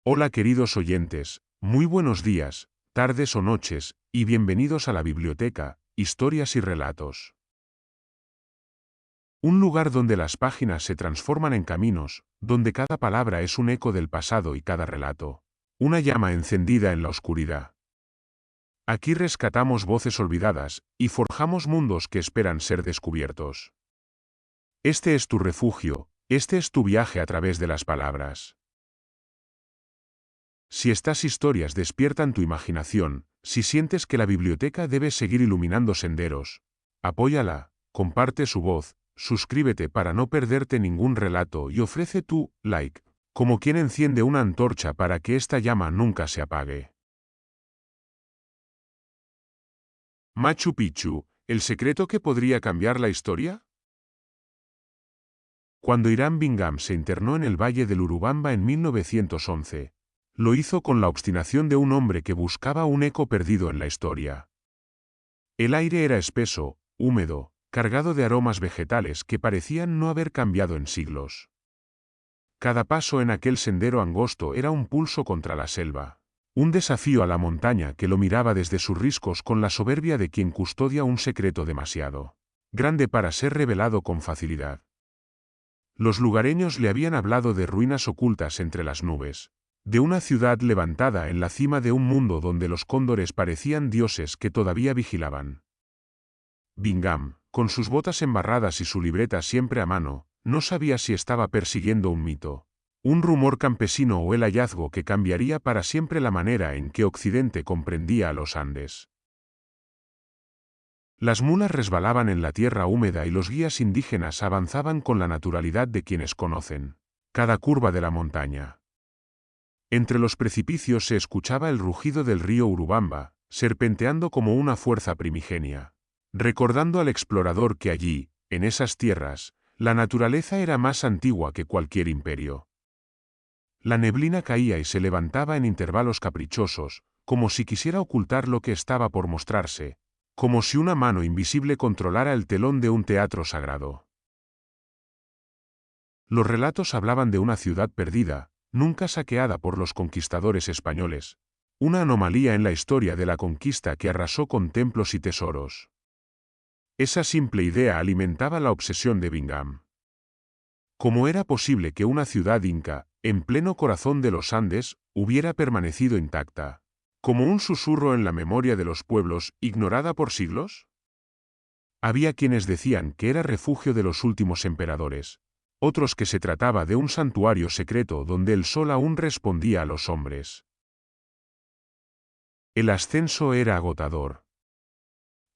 Hola queridos oyentes, muy buenos días, tardes o noches, y bienvenidos a la biblioteca, Historias y Relatos. Un lugar donde las páginas se transforman en caminos, donde cada palabra es un eco del pasado y cada relato, una llama encendida en la oscuridad. Aquí rescatamos voces olvidadas, y forjamos mundos que esperan ser descubiertos. Este es tu refugio, este es tu viaje a través de las palabras. Si estas historias despiertan tu imaginación, si sientes que la biblioteca debe seguir iluminando senderos, apóyala, comparte su voz, suscríbete para no perderte ningún relato y ofrece tu like, como quien enciende una antorcha para que esta llama nunca se apague. Machu Picchu, ¿el secreto que podría cambiar la historia? Cuando Irán Bingham se internó en el Valle del Urubamba en 1911, lo hizo con la obstinación de un hombre que buscaba un eco perdido en la historia. El aire era espeso, húmedo, cargado de aromas vegetales que parecían no haber cambiado en siglos. Cada paso en aquel sendero angosto era un pulso contra la selva, un desafío a la montaña que lo miraba desde sus riscos con la soberbia de quien custodia un secreto demasiado grande para ser revelado con facilidad. Los lugareños le habían hablado de ruinas ocultas entre las nubes, de una ciudad levantada en la cima de un mundo donde los cóndores parecían dioses que todavía vigilaban. Bingham, con sus botas embarradas y su libreta siempre a mano, no sabía si estaba persiguiendo un mito, un rumor campesino o el hallazgo que cambiaría para siempre la manera en que Occidente comprendía a los Andes. Las mulas resbalaban en la tierra húmeda y los guías indígenas avanzaban con la naturalidad de quienes conocen cada curva de la montaña. Entre los precipicios se escuchaba el rugido del río Urubamba, serpenteando como una fuerza primigenia, recordando al explorador que allí, en esas tierras, la naturaleza era más antigua que cualquier imperio. La neblina caía y se levantaba en intervalos caprichosos, como si quisiera ocultar lo que estaba por mostrarse, como si una mano invisible controlara el telón de un teatro sagrado. Los relatos hablaban de una ciudad perdida, nunca saqueada por los conquistadores españoles, una anomalía en la historia de la conquista que arrasó con templos y tesoros. Esa simple idea alimentaba la obsesión de Bingham. ¿Cómo era posible que una ciudad inca, en pleno corazón de los Andes, hubiera permanecido intacta, como un susurro en la memoria de los pueblos, ignorada por siglos? Había quienes decían que era refugio de los últimos emperadores, otros que se trataba de un santuario secreto donde el sol aún respondía a los hombres. El ascenso era agotador.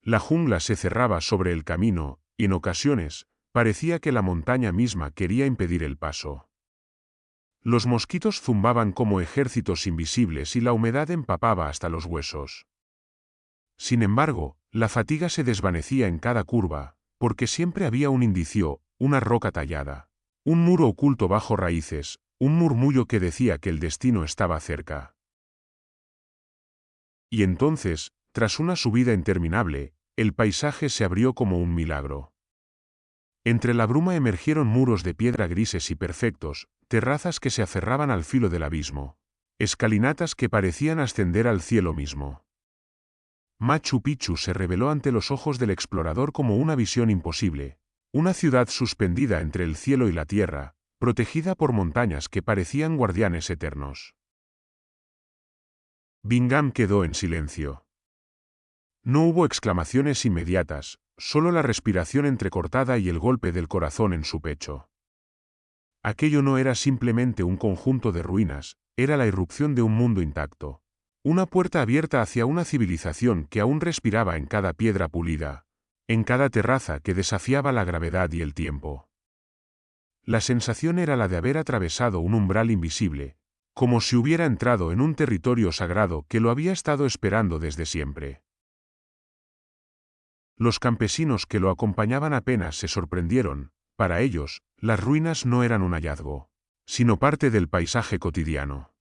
La jungla se cerraba sobre el camino, y en ocasiones, parecía que la montaña misma quería impedir el paso. Los mosquitos zumbaban como ejércitos invisibles y la humedad empapaba hasta los huesos. Sin embargo, la fatiga se desvanecía en cada curva, porque siempre había un indicio, una roca tallada, un muro oculto bajo raíces, un murmullo que decía que el destino estaba cerca. Y entonces, tras una subida interminable, el paisaje se abrió como un milagro. Entre la bruma emergieron muros de piedra grises y perfectos, terrazas que se aferraban al filo del abismo, escalinatas que parecían ascender al cielo mismo. Machu Picchu se reveló ante los ojos del explorador como una visión imposible, una ciudad suspendida entre el cielo y la tierra, protegida por montañas que parecían guardianes eternos. Bingham quedó en silencio. No hubo exclamaciones inmediatas, solo la respiración entrecortada y el golpe del corazón en su pecho. Aquello no era simplemente un conjunto de ruinas, era la irrupción de un mundo intacto. Una puerta abierta hacia una civilización que aún respiraba en cada piedra pulida, en cada terraza que desafiaba la gravedad y el tiempo. La sensación era la de haber atravesado un umbral invisible, como si hubiera entrado en un territorio sagrado que lo había estado esperando desde siempre. Los campesinos que lo acompañaban apenas se sorprendieron, para ellos, las ruinas no eran un hallazgo, sino parte del paisaje cotidiano.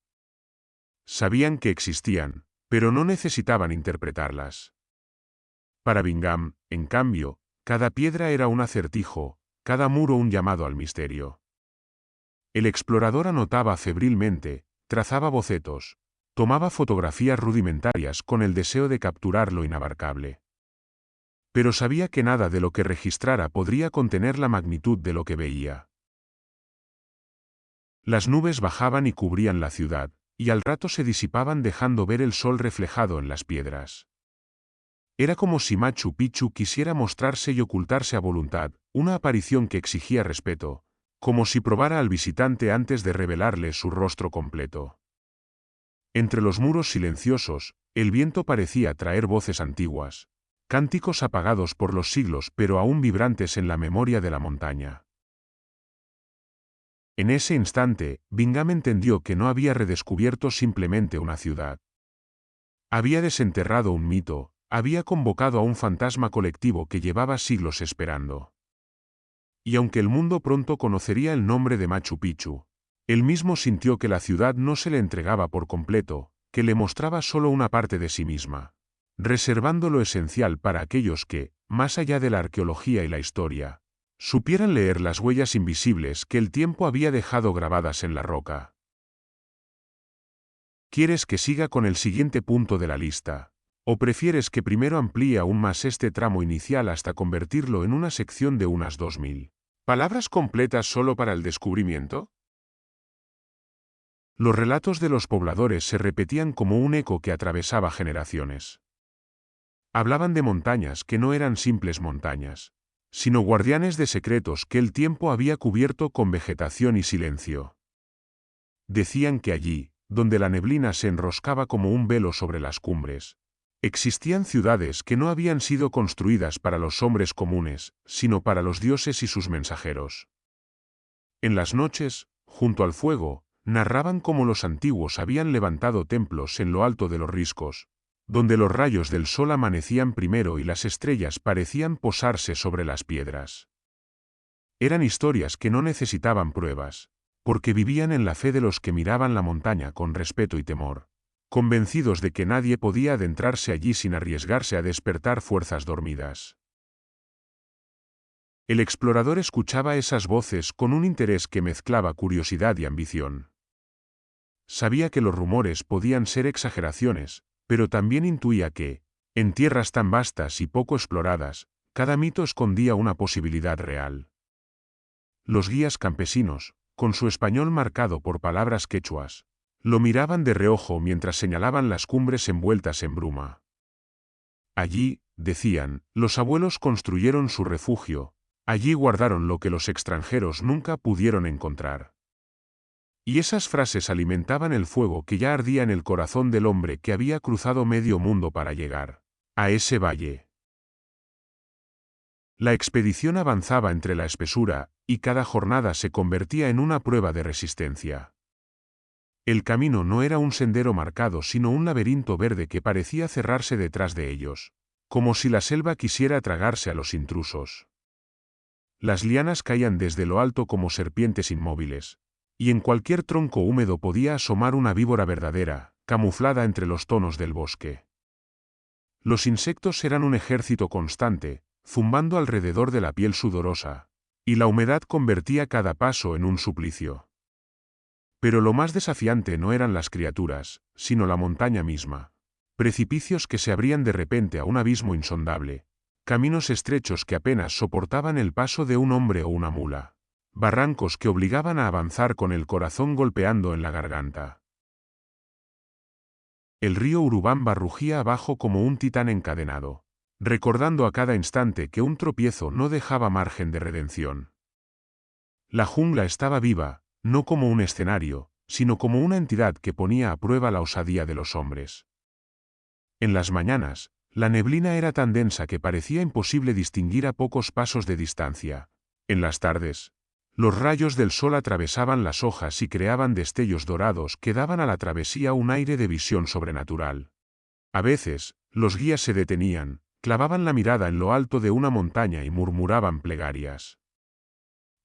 Sabían que existían, pero no necesitaban interpretarlas. Para Bingham, en cambio, cada piedra era un acertijo, cada muro un llamado al misterio. El explorador anotaba febrilmente, trazaba bocetos, tomaba fotografías rudimentarias con el deseo de capturar lo inabarcable. Pero sabía que nada de lo que registrara podría contener la magnitud de lo que veía. Las nubes bajaban y cubrían la ciudad, y al rato se disipaban dejando ver el sol reflejado en las piedras. Era como si Machu Picchu quisiera mostrarse y ocultarse a voluntad, una aparición que exigía respeto, como si probara al visitante antes de revelarle su rostro completo. Entre los muros silenciosos, el viento parecía traer voces antiguas, cánticos apagados por los siglos pero aún vibrantes en la memoria de la montaña. En ese instante, Bingham entendió que no había redescubierto simplemente una ciudad. Había desenterrado un mito, había convocado a un fantasma colectivo que llevaba siglos esperando. Y aunque el mundo pronto conocería el nombre de Machu Picchu, él mismo sintió que la ciudad no se le entregaba por completo, que le mostraba solo una parte de sí misma, reservando lo esencial para aquellos que, más allá de la arqueología y la historia, supieran leer las huellas invisibles que el tiempo había dejado grabadas en la roca. ¿Quieres que siga con el siguiente punto de la lista? ¿O prefieres que primero amplíe aún más este tramo inicial hasta convertirlo en una sección de unas 2000 palabras completas solo para el descubrimiento? Los relatos de los pobladores se repetían como un eco que atravesaba generaciones. Hablaban de montañas que no eran simples montañas, sino guardianes de secretos que el tiempo había cubierto con vegetación y silencio. Decían que allí, donde la neblina se enroscaba como un velo sobre las cumbres, existían ciudades que no habían sido construidas para los hombres comunes, sino para los dioses y sus mensajeros. En las noches, junto al fuego, narraban cómo los antiguos habían levantado templos en lo alto de los riscos, donde los rayos del sol amanecían primero y las estrellas parecían posarse sobre las piedras. Eran historias que no necesitaban pruebas, porque vivían en la fe de los que miraban la montaña con respeto y temor, convencidos de que nadie podía adentrarse allí sin arriesgarse a despertar fuerzas dormidas. El explorador escuchaba esas voces con un interés que mezclaba curiosidad y ambición. Sabía que los rumores podían ser exageraciones, pero también intuía que, en tierras tan vastas y poco exploradas, cada mito escondía una posibilidad real. Los guías campesinos, con su español marcado por palabras quechuas, lo miraban de reojo mientras señalaban las cumbres envueltas en bruma. Allí, decían, los abuelos construyeron su refugio, allí guardaron lo que los extranjeros nunca pudieron encontrar. Y esas frases alimentaban el fuego que ya ardía en el corazón del hombre que había cruzado medio mundo para llegar a ese valle. La expedición avanzaba entre la espesura, y cada jornada se convertía en una prueba de resistencia. El camino no era un sendero marcado sino un laberinto verde que parecía cerrarse detrás de ellos, como si la selva quisiera tragarse a los intrusos. Las lianas caían desde lo alto como serpientes inmóviles, y en cualquier tronco húmedo podía asomar una víbora verdadera, camuflada entre los tonos del bosque. Los insectos eran un ejército constante, zumbando alrededor de la piel sudorosa, y la humedad convertía cada paso en un suplicio. Pero lo más desafiante no eran las criaturas, sino la montaña misma. Precipicios que se abrían de repente a un abismo insondable, caminos estrechos que apenas soportaban el paso de un hombre o una mula, barrancos que obligaban a avanzar con el corazón golpeando en la garganta. El río Urubamba rugía abajo como un titán encadenado, recordando a cada instante que un tropiezo no dejaba margen de redención. La jungla estaba viva, no como un escenario, sino como una entidad que ponía a prueba la osadía de los hombres. En las mañanas, la neblina era tan densa que parecía imposible distinguir a pocos pasos de distancia. En las tardes, los rayos del sol atravesaban las hojas y creaban destellos dorados que daban a la travesía un aire de visión sobrenatural. A veces, los guías se detenían, clavaban la mirada en lo alto de una montaña y murmuraban plegarias.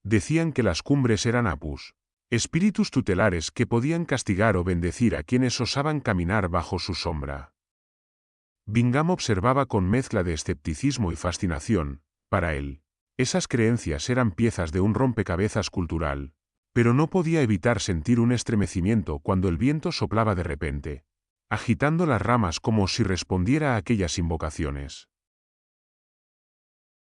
Decían que las cumbres eran apus, espíritus tutelares que podían castigar o bendecir a quienes osaban caminar bajo su sombra. Bingham observaba con mezcla de escepticismo y fascinación. Para él, esas creencias eran piezas de un rompecabezas cultural, pero no podía evitar sentir un estremecimiento cuando el viento soplaba de repente, agitando las ramas como si respondiera a aquellas invocaciones.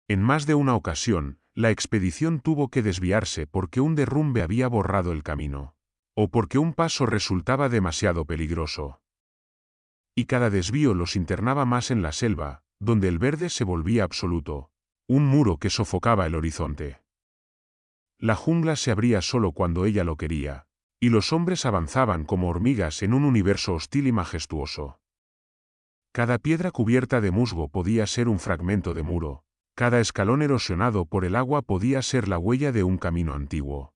En más de una ocasión, la expedición tuvo que desviarse porque un derrumbe había borrado el camino, o porque un paso resultaba demasiado peligroso. Y cada desvío los internaba más en la selva, donde el verde se volvía absoluto, un muro que sofocaba el horizonte. La jungla se abría solo cuando ella lo quería, y los hombres avanzaban como hormigas en un universo hostil y majestuoso. Cada piedra cubierta de musgo podía ser un fragmento de muro, cada escalón erosionado por el agua podía ser la huella de un camino antiguo.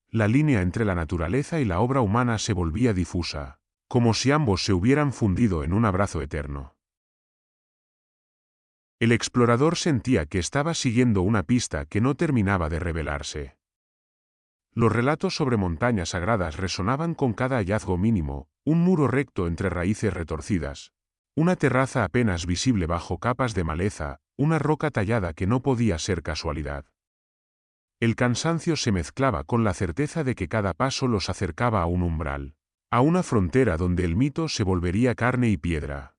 La línea entre la naturaleza y la obra humana se volvía difusa, como si ambos se hubieran fundido en un abrazo eterno. El explorador sentía que estaba siguiendo una pista que no terminaba de revelarse. Los relatos sobre montañas sagradas resonaban con cada hallazgo mínimo, un muro recto entre raíces retorcidas, una terraza apenas visible bajo capas de maleza, una roca tallada que no podía ser casualidad. El cansancio se mezclaba con la certeza de que cada paso los acercaba a un umbral, a una frontera donde el mito se volvería carne y piedra.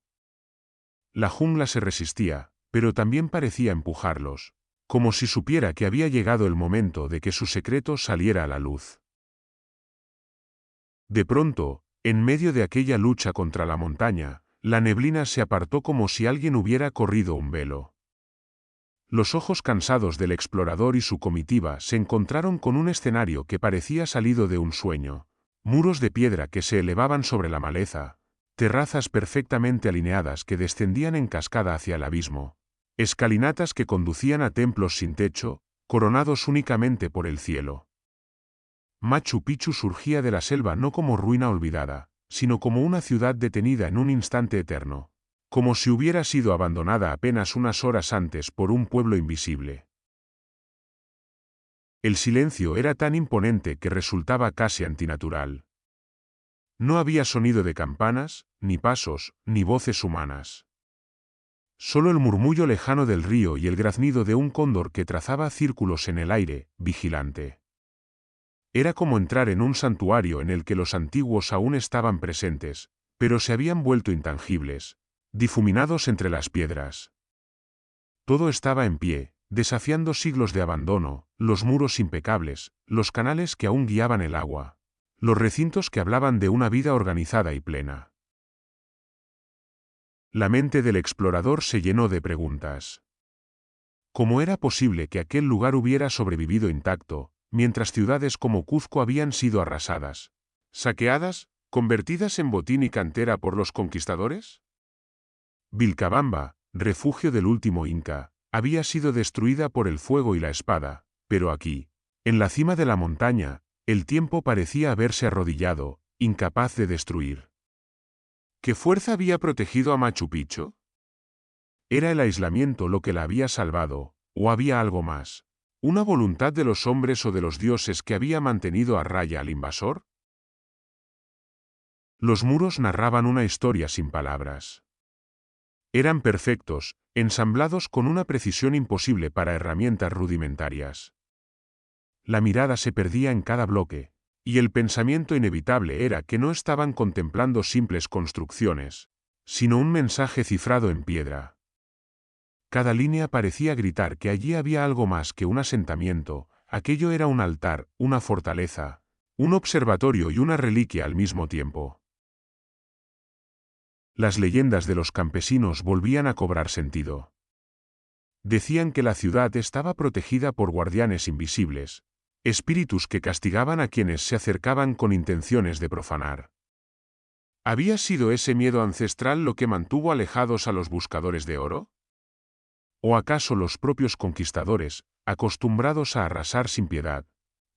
La jungla se resistía, pero también parecía empujarlos, como si supiera que había llegado el momento de que su secreto saliera a la luz. De pronto, en medio de aquella lucha contra la montaña, la neblina se apartó como si alguien hubiera corrido un velo. Los ojos cansados del explorador y su comitiva se encontraron con un escenario que parecía salido de un sueño, muros de piedra que se elevaban sobre la maleza, terrazas perfectamente alineadas que descendían en cascada hacia el abismo, escalinatas que conducían a templos sin techo, coronados únicamente por el cielo. Machu Picchu surgía de la selva no como ruina olvidada, sino como una ciudad detenida en un instante eterno, como si hubiera sido abandonada apenas unas horas antes por un pueblo invisible. El silencio era tan imponente que resultaba casi antinatural. No había sonido de campanas, ni pasos, ni voces humanas. Solo el murmullo lejano del río y el graznido de un cóndor que trazaba círculos en el aire, vigilante. Era como entrar en un santuario en el que los antiguos aún estaban presentes, pero se habían vuelto intangibles, difuminados entre las piedras. Todo estaba en pie, desafiando siglos de abandono, los muros impecables, los canales que aún guiaban el agua, los recintos que hablaban de una vida organizada y plena. La mente del explorador se llenó de preguntas. ¿Cómo era posible que aquel lugar hubiera sobrevivido intacto, mientras ciudades como Cuzco habían sido arrasadas, saqueadas, convertidas en botín y cantera por los conquistadores? Vilcabamba, refugio del último Inca, había sido destruida por el fuego y la espada, pero aquí, en la cima de la montaña, el tiempo parecía haberse arrodillado, incapaz de destruir. ¿Qué fuerza había protegido a Machu Picchu? ¿Era el aislamiento lo que la había salvado, o había algo más? ¿Una voluntad de los hombres o de los dioses que había mantenido a raya al invasor? Los muros narraban una historia sin palabras. Eran perfectos, ensamblados con una precisión imposible para herramientas rudimentarias. La mirada se perdía en cada bloque, y el pensamiento inevitable era que no estaban contemplando simples construcciones, sino un mensaje cifrado en piedra. Cada línea parecía gritar que allí había algo más que un asentamiento, aquello era un altar, una fortaleza, un observatorio y una reliquia al mismo tiempo. Las leyendas de los campesinos volvían a cobrar sentido. Decían que la ciudad estaba protegida por guardianes invisibles, espíritus que castigaban a quienes se acercaban con intenciones de profanar. ¿Había sido ese miedo ancestral lo que mantuvo alejados a los buscadores de oro? ¿O acaso los propios conquistadores, acostumbrados a arrasar sin piedad,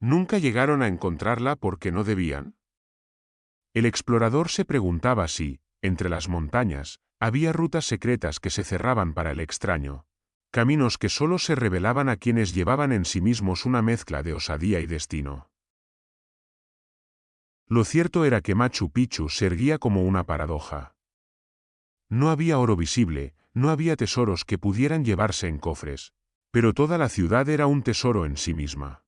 nunca llegaron a encontrarla porque no debían? El explorador se preguntaba si, entre las montañas, había rutas secretas que se cerraban para el extraño, caminos que solo se revelaban a quienes llevaban en sí mismos una mezcla de osadía y destino. Lo cierto era que Machu Picchu se erguía como una paradoja. No había oro visible, no había tesoros que pudieran llevarse en cofres, pero toda la ciudad era un tesoro en sí misma.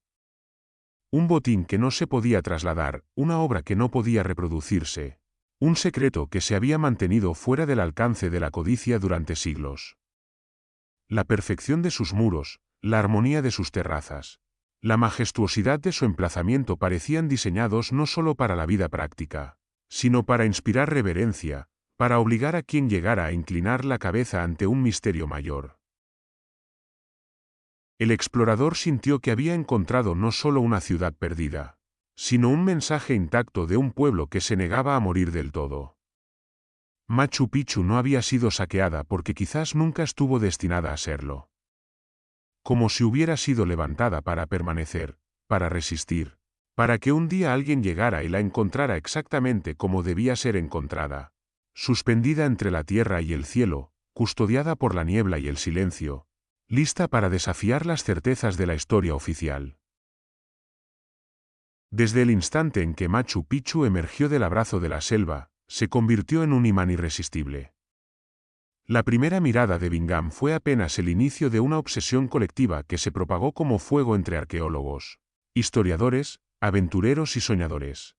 Un botín que no se podía trasladar, una obra que no podía reproducirse. Un secreto que se había mantenido fuera del alcance de la codicia durante siglos. La perfección de sus muros, la armonía de sus terrazas, la majestuosidad de su emplazamiento parecían diseñados no solo para la vida práctica, sino para inspirar reverencia, para obligar a quien llegara a inclinar la cabeza ante un misterio mayor. El explorador sintió que había encontrado no solo una ciudad perdida, sino un mensaje intacto de un pueblo que se negaba a morir del todo. Machu Picchu no había sido saqueada porque quizás nunca estuvo destinada a serlo. Como si hubiera sido levantada para permanecer, para resistir, para que un día alguien llegara y la encontrara exactamente como debía ser encontrada, suspendida entre la tierra y el cielo, custodiada por la niebla y el silencio, lista para desafiar las certezas de la historia oficial. Desde el instante en que Machu Picchu emergió del abrazo de la selva, se convirtió en un imán irresistible. La primera mirada de Bingham fue apenas el inicio de una obsesión colectiva que se propagó como fuego entre arqueólogos, historiadores, aventureros y soñadores.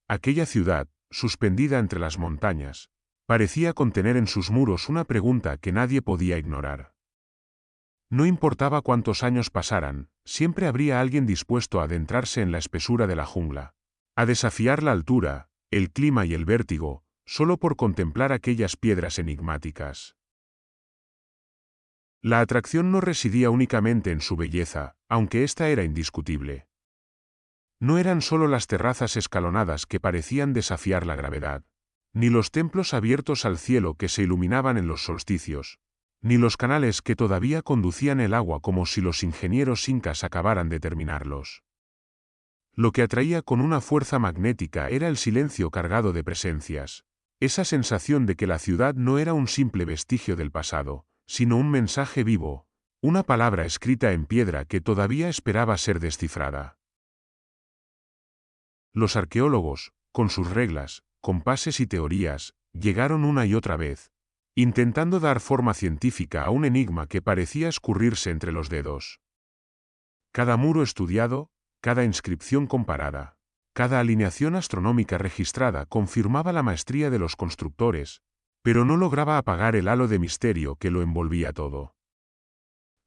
Aquella ciudad, suspendida entre las montañas, parecía contener en sus muros una pregunta que nadie podía ignorar. No importaba cuántos años pasaran, siempre habría alguien dispuesto a adentrarse en la espesura de la jungla, a desafiar la altura, el clima y el vértigo, solo por contemplar aquellas piedras enigmáticas. La atracción no residía únicamente en su belleza, aunque ésta era indiscutible. No eran solo las terrazas escalonadas que parecían desafiar la gravedad, ni los templos abiertos al cielo que se iluminaban en los solsticios, ni los canales que todavía conducían el agua como si los ingenieros incas acabaran de terminarlos. Lo que atraía con una fuerza magnética era el silencio cargado de presencias, esa sensación de que la ciudad no era un simple vestigio del pasado, sino un mensaje vivo, una palabra escrita en piedra que todavía esperaba ser descifrada. Los arqueólogos, con sus reglas, compases y teorías, llegaron una y otra vez, intentando dar forma científica a un enigma que parecía escurrirse entre los dedos. Cada muro estudiado, cada inscripción comparada, cada alineación astronómica registrada confirmaba la maestría de los constructores, pero no lograba apagar el halo de misterio que lo envolvía todo.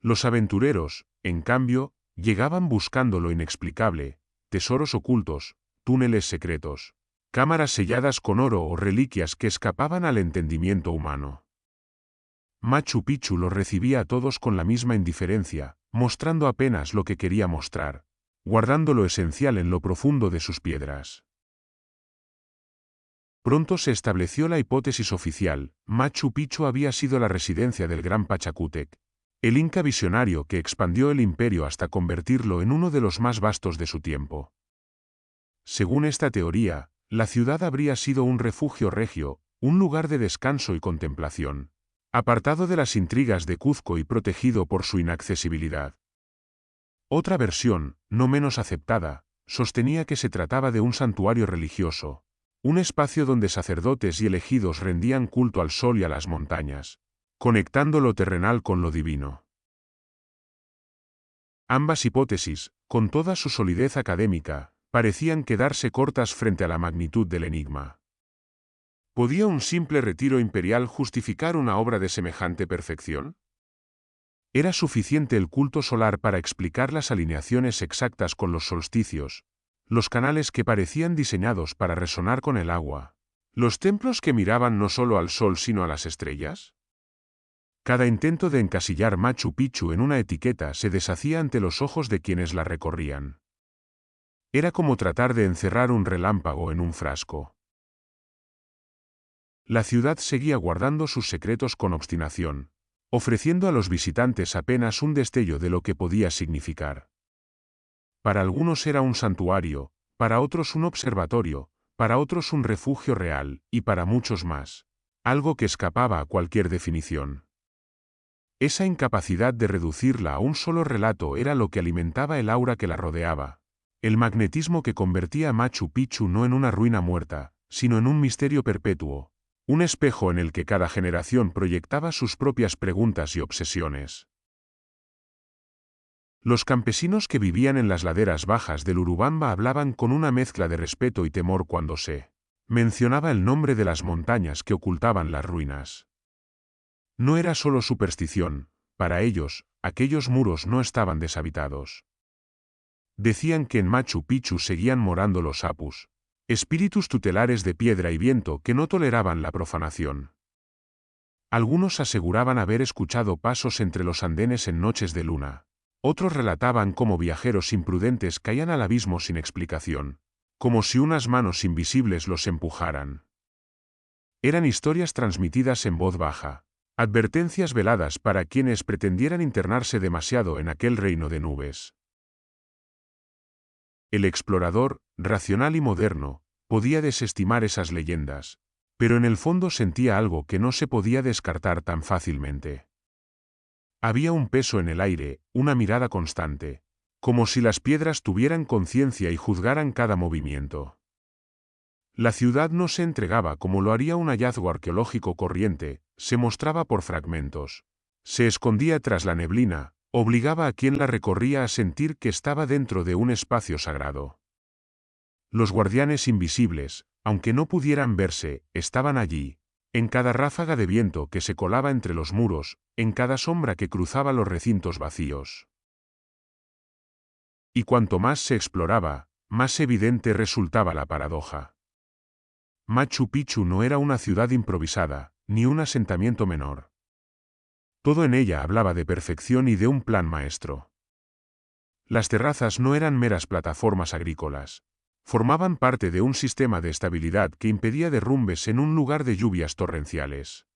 Los aventureros, en cambio, llegaban buscando lo inexplicable, tesoros ocultos, túneles secretos, cámaras selladas con oro o reliquias que escapaban al entendimiento humano. Machu Picchu los recibía a todos con la misma indiferencia, mostrando apenas lo que quería mostrar, guardando lo esencial en lo profundo de sus piedras. Pronto se estableció la hipótesis oficial: Machu Picchu había sido la residencia del gran Pachacútec, el inca visionario que expandió el imperio hasta convertirlo en uno de los más vastos de su tiempo. Según esta teoría, la ciudad habría sido un refugio regio, un lugar de descanso y contemplación, apartado de las intrigas de Cuzco y protegido por su inaccesibilidad. Otra versión, no menos aceptada, sostenía que se trataba de un santuario religioso, un espacio donde sacerdotes y elegidos rendían culto al sol y a las montañas, conectando lo terrenal con lo divino. Ambas hipótesis, con toda su solidez académica, parecían quedarse cortas frente a la magnitud del enigma. ¿Podía un simple retiro imperial justificar una obra de semejante perfección? ¿Era suficiente el culto solar para explicar las alineaciones exactas con los solsticios, los canales que parecían diseñados para resonar con el agua, los templos que miraban no solo al sol sino a las estrellas? Cada intento de encasillar Machu Picchu en una etiqueta se deshacía ante los ojos de quienes la recorrían. Era como tratar de encerrar un relámpago en un frasco. La ciudad seguía guardando sus secretos con obstinación, ofreciendo a los visitantes apenas un destello de lo que podía significar. Para algunos era un santuario, para otros un observatorio, para otros un refugio real, y para muchos más, algo que escapaba a cualquier definición. Esa incapacidad de reducirla a un solo relato era lo que alimentaba el aura que la rodeaba, el magnetismo que convertía a Machu Picchu no en una ruina muerta, sino en un misterio perpetuo, un espejo en el que cada generación proyectaba sus propias preguntas y obsesiones. Los campesinos que vivían en las laderas bajas del Urubamba hablaban con una mezcla de respeto y temor cuando se mencionaba el nombre de las montañas que ocultaban las ruinas. No era solo superstición, para ellos, aquellos muros no estaban deshabitados. Decían que en Machu Picchu seguían morando los apus, espíritus tutelares de piedra y viento que no toleraban la profanación. Algunos aseguraban haber escuchado pasos entre los andenes en noches de luna. Otros relataban cómo viajeros imprudentes caían al abismo sin explicación, como si unas manos invisibles los empujaran. Eran historias transmitidas en voz baja, advertencias veladas para quienes pretendieran internarse demasiado en aquel reino de nubes. El explorador, racional y moderno, podía desestimar esas leyendas, pero en el fondo sentía algo que no se podía descartar tan fácilmente. Había un peso en el aire, una mirada constante, como si las piedras tuvieran conciencia y juzgaran cada movimiento. La ciudad no se entregaba como lo haría un hallazgo arqueológico corriente, se mostraba por fragmentos. Se escondía tras la neblina, obligaba a quien la recorría a sentir que estaba dentro de un espacio sagrado. Los guardianes invisibles, aunque no pudieran verse, estaban allí, en cada ráfaga de viento que se colaba entre los muros, en cada sombra que cruzaba los recintos vacíos. Y cuanto más se exploraba, más evidente resultaba la paradoja. Machu Picchu no era una ciudad improvisada, ni un asentamiento menor. Todo en ella hablaba de perfección y de un plan maestro. Las terrazas no eran meras plataformas agrícolas. Formaban parte de un sistema de estabilidad que impedía derrumbes en un lugar de lluvias torrenciales.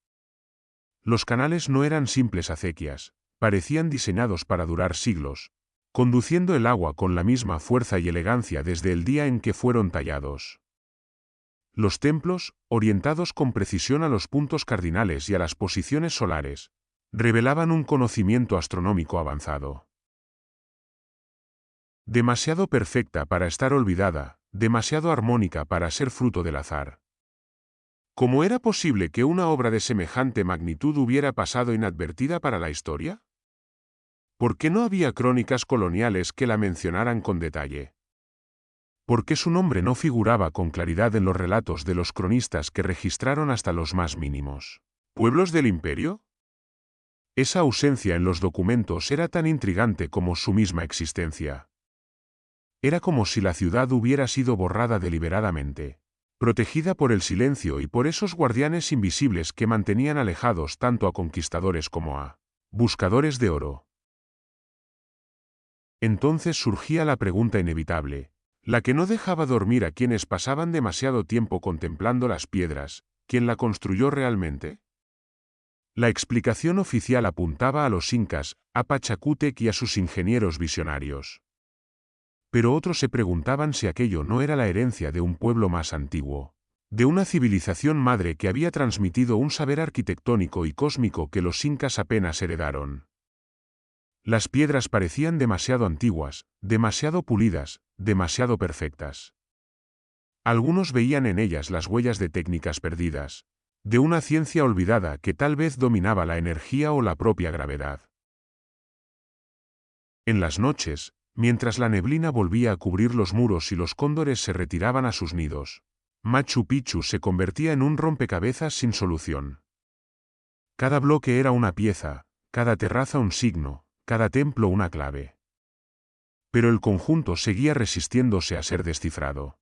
Los canales no eran simples acequias, parecían diseñados para durar siglos, conduciendo el agua con la misma fuerza y elegancia desde el día en que fueron tallados. Los templos, orientados con precisión a los puntos cardinales y a las posiciones solares, revelaban un conocimiento astronómico avanzado. Demasiado perfecta para estar olvidada, demasiado armónica para ser fruto del azar. ¿Cómo era posible que una obra de semejante magnitud hubiera pasado inadvertida para la historia? ¿Por qué no había crónicas coloniales que la mencionaran con detalle? ¿Por qué su nombre no figuraba con claridad en los relatos de los cronistas que registraron hasta los más mínimos pueblos del imperio? Esa ausencia en los documentos era tan intrigante como su misma existencia. Era como si la ciudad hubiera sido borrada deliberadamente, protegida por el silencio y por esos guardianes invisibles que mantenían alejados tanto a conquistadores como a buscadores de oro. Entonces surgía la pregunta inevitable, la que no dejaba dormir a quienes pasaban demasiado tiempo contemplando las piedras: ¿quién la construyó realmente? La explicación oficial apuntaba a los incas, a Pachacútec y a sus ingenieros visionarios. Pero otros se preguntaban si aquello no era la herencia de un pueblo más antiguo, de una civilización madre que había transmitido un saber arquitectónico y cósmico que los incas apenas heredaron. Las piedras parecían demasiado antiguas, demasiado pulidas, demasiado perfectas. Algunos veían en ellas las huellas de técnicas perdidas, de una ciencia olvidada que tal vez dominaba la energía o la propia gravedad. En las noches, mientras la neblina volvía a cubrir los muros y los cóndores se retiraban a sus nidos, Machu Picchu se convertía en un rompecabezas sin solución. Cada bloque era una pieza, cada terraza un signo, cada templo una clave. Pero el conjunto seguía resistiéndose a ser descifrado.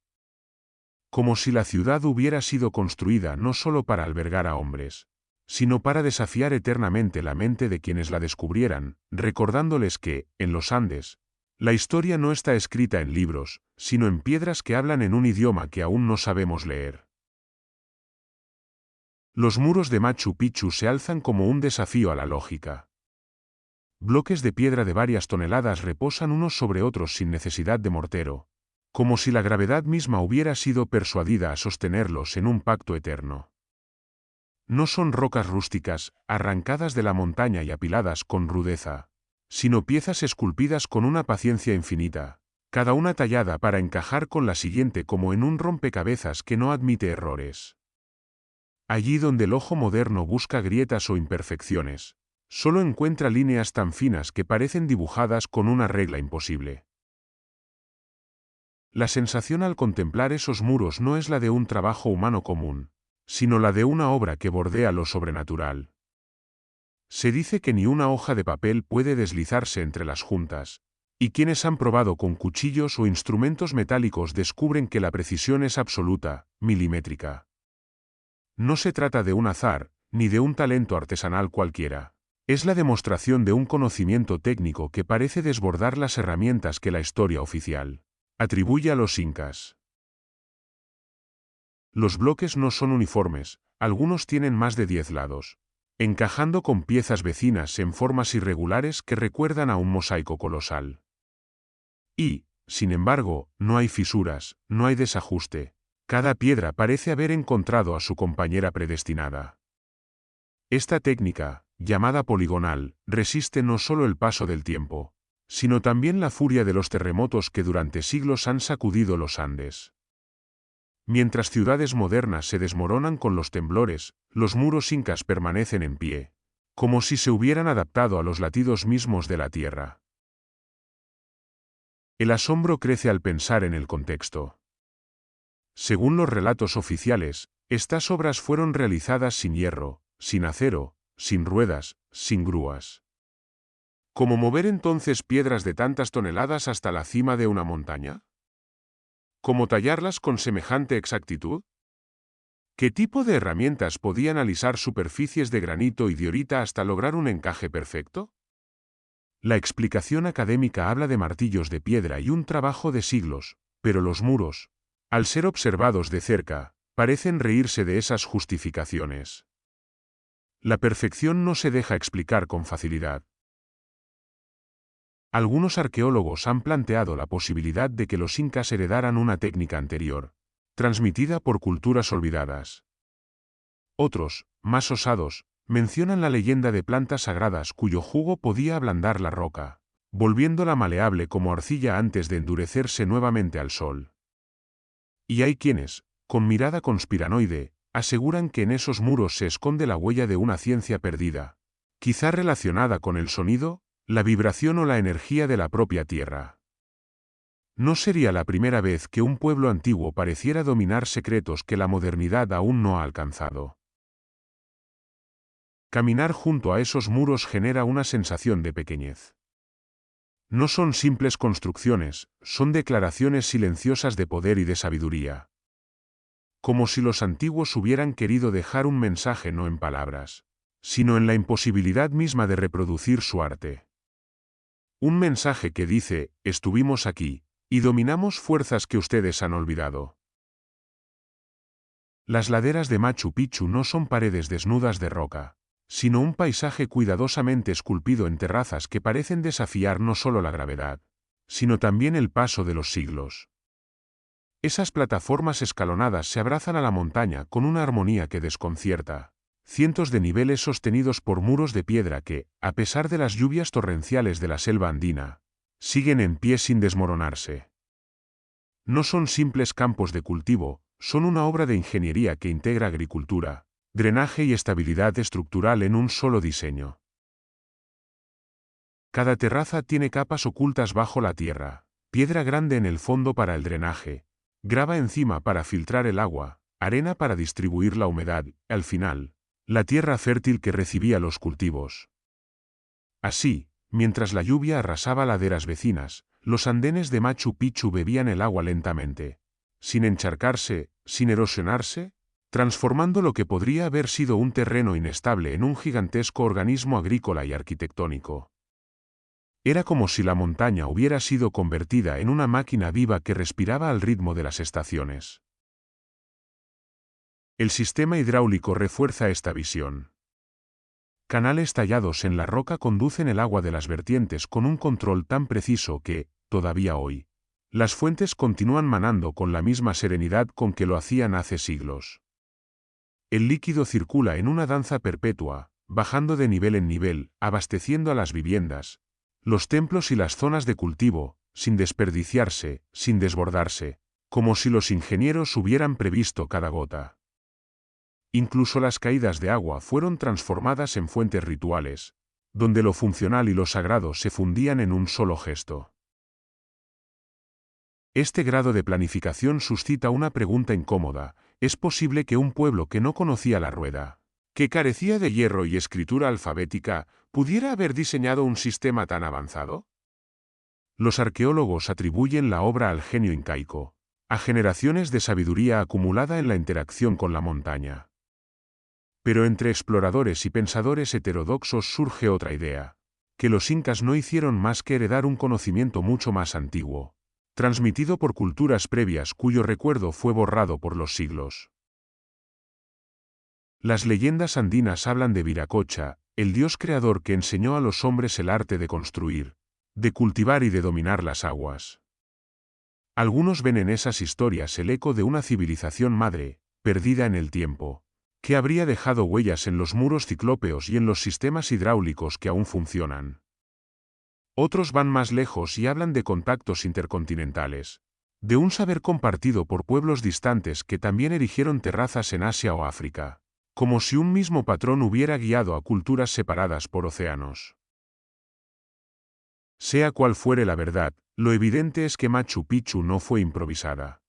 Como si la ciudad hubiera sido construida no solo para albergar a hombres, sino para desafiar eternamente la mente de quienes la descubrieran, recordándoles que, en los Andes, la historia no está escrita en libros, sino en piedras que hablan en un idioma que aún no sabemos leer. Los muros de Machu Picchu se alzan como un desafío a la lógica. Bloques de piedra de varias toneladas reposan unos sobre otros sin necesidad de mortero, como si la gravedad misma hubiera sido persuadida a sostenerlos en un pacto eterno. No son rocas rústicas, arrancadas de la montaña y apiladas con rudeza, sino piezas esculpidas con una paciencia infinita, cada una tallada para encajar con la siguiente como en un rompecabezas que no admite errores. Allí donde el ojo moderno busca grietas o imperfecciones, Solo encuentra líneas tan finas que parecen dibujadas con una regla imposible. La sensación al contemplar esos muros no es la de un trabajo humano común, sino la de una obra que bordea lo sobrenatural. Se dice que ni una hoja de papel puede deslizarse entre las juntas, y quienes han probado con cuchillos o instrumentos metálicos descubren que la precisión es absoluta, milimétrica. No se trata de un azar, ni de un talento artesanal cualquiera. Es la demostración de un conocimiento técnico que parece desbordar las herramientas que la historia oficial atribuye a los incas. Los bloques no son uniformes, algunos tienen más de 10 lados, encajando con piezas vecinas en formas irregulares que recuerdan a un mosaico colosal. Y, sin embargo, no hay fisuras, no hay desajuste. Cada piedra parece haber encontrado a su compañera predestinada. Esta técnica, llamada poligonal, resiste no solo el paso del tiempo, sino también la furia de los terremotos que durante siglos han sacudido los Andes. Mientras ciudades modernas se desmoronan con los temblores, los muros incas permanecen en pie, como si se hubieran adaptado a los latidos mismos de la tierra. El asombro crece al pensar en el contexto. Según los relatos oficiales, estas obras fueron realizadas sin hierro, sin acero, sin ruedas, sin grúas. ¿Cómo mover entonces piedras de tantas toneladas hasta la cima de una montaña? ¿Cómo tallarlas con semejante exactitud? ¿Qué tipo de herramientas podían alisar superficies de granito y diorita hasta lograr un encaje perfecto? La explicación académica habla de martillos de piedra y un trabajo de siglos, pero los muros, al ser observados de cerca, parecen reírse de esas justificaciones. La perfección no se deja explicar con facilidad. Algunos arqueólogos han planteado la posibilidad de que los incas heredaran una técnica anterior, transmitida por culturas olvidadas. Otros, más osados, mencionan la leyenda de plantas sagradas cuyo jugo podía ablandar la roca, volviéndola maleable como arcilla antes de endurecerse nuevamente al sol. Y hay quienes, con mirada conspiranoide, aseguran que en esos muros se esconde la huella de una ciencia perdida, quizá relacionada con el sonido, la vibración o la energía de la propia tierra. No sería la primera vez que un pueblo antiguo pareciera dominar secretos que la modernidad aún no ha alcanzado. Caminar junto a esos muros genera una sensación de pequeñez. No son simples construcciones, son declaraciones silenciosas de poder y de sabiduría. Como si los antiguos hubieran querido dejar un mensaje no en palabras, sino en la imposibilidad misma de reproducir su arte. Un mensaje que dice, estuvimos aquí, y dominamos fuerzas que ustedes han olvidado. Las laderas de Machu Picchu no son paredes desnudas de roca, sino un paisaje cuidadosamente esculpido en terrazas que parecen desafiar no solo la gravedad, sino también el paso de los siglos. Esas plataformas escalonadas se abrazan a la montaña con una armonía que desconcierta. Cientos de niveles sostenidos por muros de piedra que, a pesar de las lluvias torrenciales de la selva andina, siguen en pie sin desmoronarse. No son simples campos de cultivo, son una obra de ingeniería que integra agricultura, drenaje y estabilidad estructural en un solo diseño. Cada terraza tiene capas ocultas bajo la tierra, piedra grande en el fondo para el drenaje, grava encima para filtrar el agua, arena para distribuir la humedad, al final, la tierra fértil que recibía los cultivos. Así, mientras la lluvia arrasaba laderas vecinas, los andenes de Machu Picchu bebían el agua lentamente, sin encharcarse, sin erosionarse, transformando lo que podría haber sido un terreno inestable en un gigantesco organismo agrícola y arquitectónico. Era como si la montaña hubiera sido convertida en una máquina viva que respiraba al ritmo de las estaciones. El sistema hidráulico refuerza esta visión. Canales tallados en la roca conducen el agua de las vertientes con un control tan preciso que, todavía hoy, las fuentes continúan manando con la misma serenidad con que lo hacían hace siglos. El líquido circula en una danza perpetua, bajando de nivel en nivel, abasteciendo a las viviendas, los templos y las zonas de cultivo, sin desperdiciarse, sin desbordarse, como si los ingenieros hubieran previsto cada gota. Incluso las caídas de agua fueron transformadas en fuentes rituales, donde lo funcional y lo sagrado se fundían en un solo gesto. Este grado de planificación suscita una pregunta incómoda: ¿es posible que un pueblo que no conocía la rueda, que carecía de hierro y escritura alfabética, pudiera haber diseñado un sistema tan avanzado? Los arqueólogos atribuyen la obra al genio incaico, a generaciones de sabiduría acumulada en la interacción con la montaña. Pero entre exploradores y pensadores heterodoxos surge otra idea: que los incas no hicieron más que heredar un conocimiento mucho más antiguo, transmitido por culturas previas cuyo recuerdo fue borrado por los siglos. Las leyendas andinas hablan de Viracocha, el dios creador que enseñó a los hombres el arte de construir, de cultivar y de dominar las aguas. Algunos ven en esas historias el eco de una civilización madre, perdida en el tiempo, que habría dejado huellas en los muros ciclópeos y en los sistemas hidráulicos que aún funcionan. Otros van más lejos y hablan de contactos intercontinentales, de un saber compartido por pueblos distantes que también erigieron terrazas en Asia o África, como si un mismo patrón hubiera guiado a culturas separadas por océanos. Sea cual fuere la verdad, lo evidente es que Machu Picchu no fue improvisada.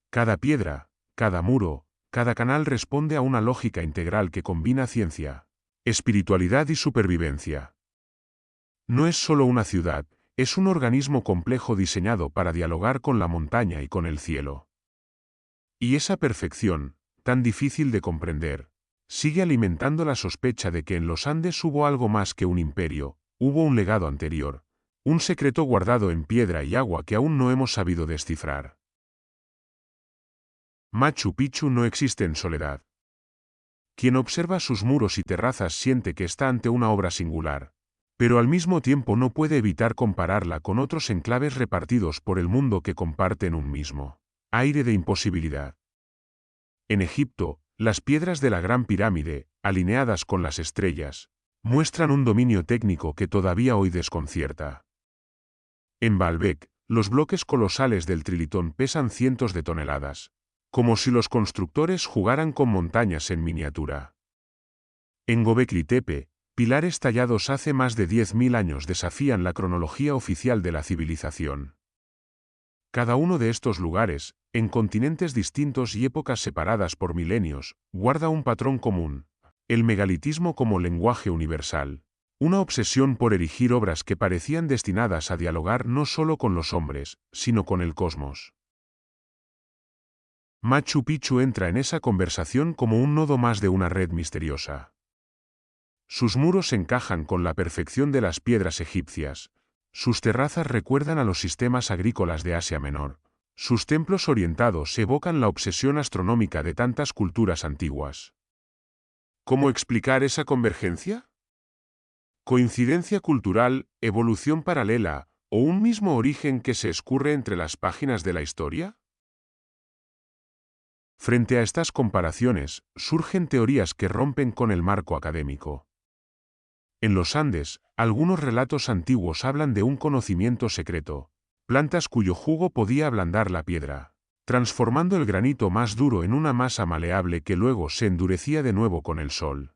Cada piedra, cada muro, cada canal responde a una lógica integral que combina ciencia, espiritualidad y supervivencia. No es solo una ciudad, es un organismo complejo diseñado para dialogar con la montaña y con el cielo. Y esa perfección, tan difícil de comprender, sigue alimentando la sospecha de que en los Andes hubo algo más que un imperio, hubo un legado anterior, un secreto guardado en piedra y agua que aún no hemos sabido descifrar. Machu Picchu no existe en soledad. Quien observa sus muros y terrazas siente que está ante una obra singular, pero al mismo tiempo no puede evitar compararla con otros enclaves repartidos por el mundo que comparten un mismo aire de imposibilidad. En Egipto, las piedras de la Gran Pirámide, alineadas con las estrellas, muestran un dominio técnico que todavía hoy desconcierta. En Baalbek, los bloques colosales del Trilitón pesan cientos de toneladas, como si los constructores jugaran con montañas en miniatura. En Göbekli Tepe, pilares tallados hace más de 10.000 años desafían la cronología oficial de la civilización. Cada uno de estos lugares, en continentes distintos y épocas separadas por milenios, guarda un patrón común: el megalitismo como lenguaje universal, una obsesión por erigir obras que parecían destinadas a dialogar no solo con los hombres, sino con el cosmos. Machu Picchu entra en esa conversación como un nodo más de una red misteriosa. Sus muros encajan con la perfección de las piedras egipcias, sus terrazas recuerdan a los sistemas agrícolas de Asia Menor, sus templos orientados evocan la obsesión astronómica de tantas culturas antiguas. ¿Cómo explicar esa convergencia? ¿Coincidencia cultural, evolución paralela, o un mismo origen que se escurre entre las páginas de la historia? Frente a estas comparaciones, surgen teorías que rompen con el marco académico. En los Andes, algunos relatos antiguos hablan de un conocimiento secreto, plantas cuyo jugo podía ablandar la piedra, transformando el granito más duro en una masa maleable que luego se endurecía de nuevo con el sol.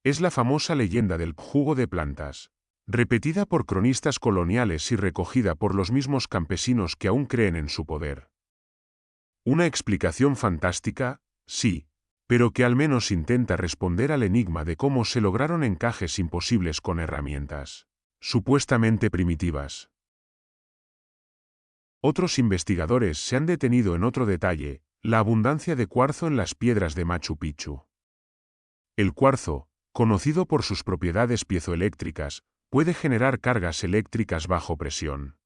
Es la famosa leyenda del jugo de plantas, repetida por cronistas coloniales y recogida por los mismos campesinos que aún creen en su poder. Una explicación fantástica, sí, pero que al menos intenta responder al enigma de cómo se lograron encajes imposibles con herramientas supuestamente primitivas. Otros investigadores se han detenido en otro detalle: la abundancia de cuarzo en las piedras de Machu Picchu. El cuarzo, conocido por sus propiedades piezoeléctricas, puede generar cargas eléctricas bajo presión.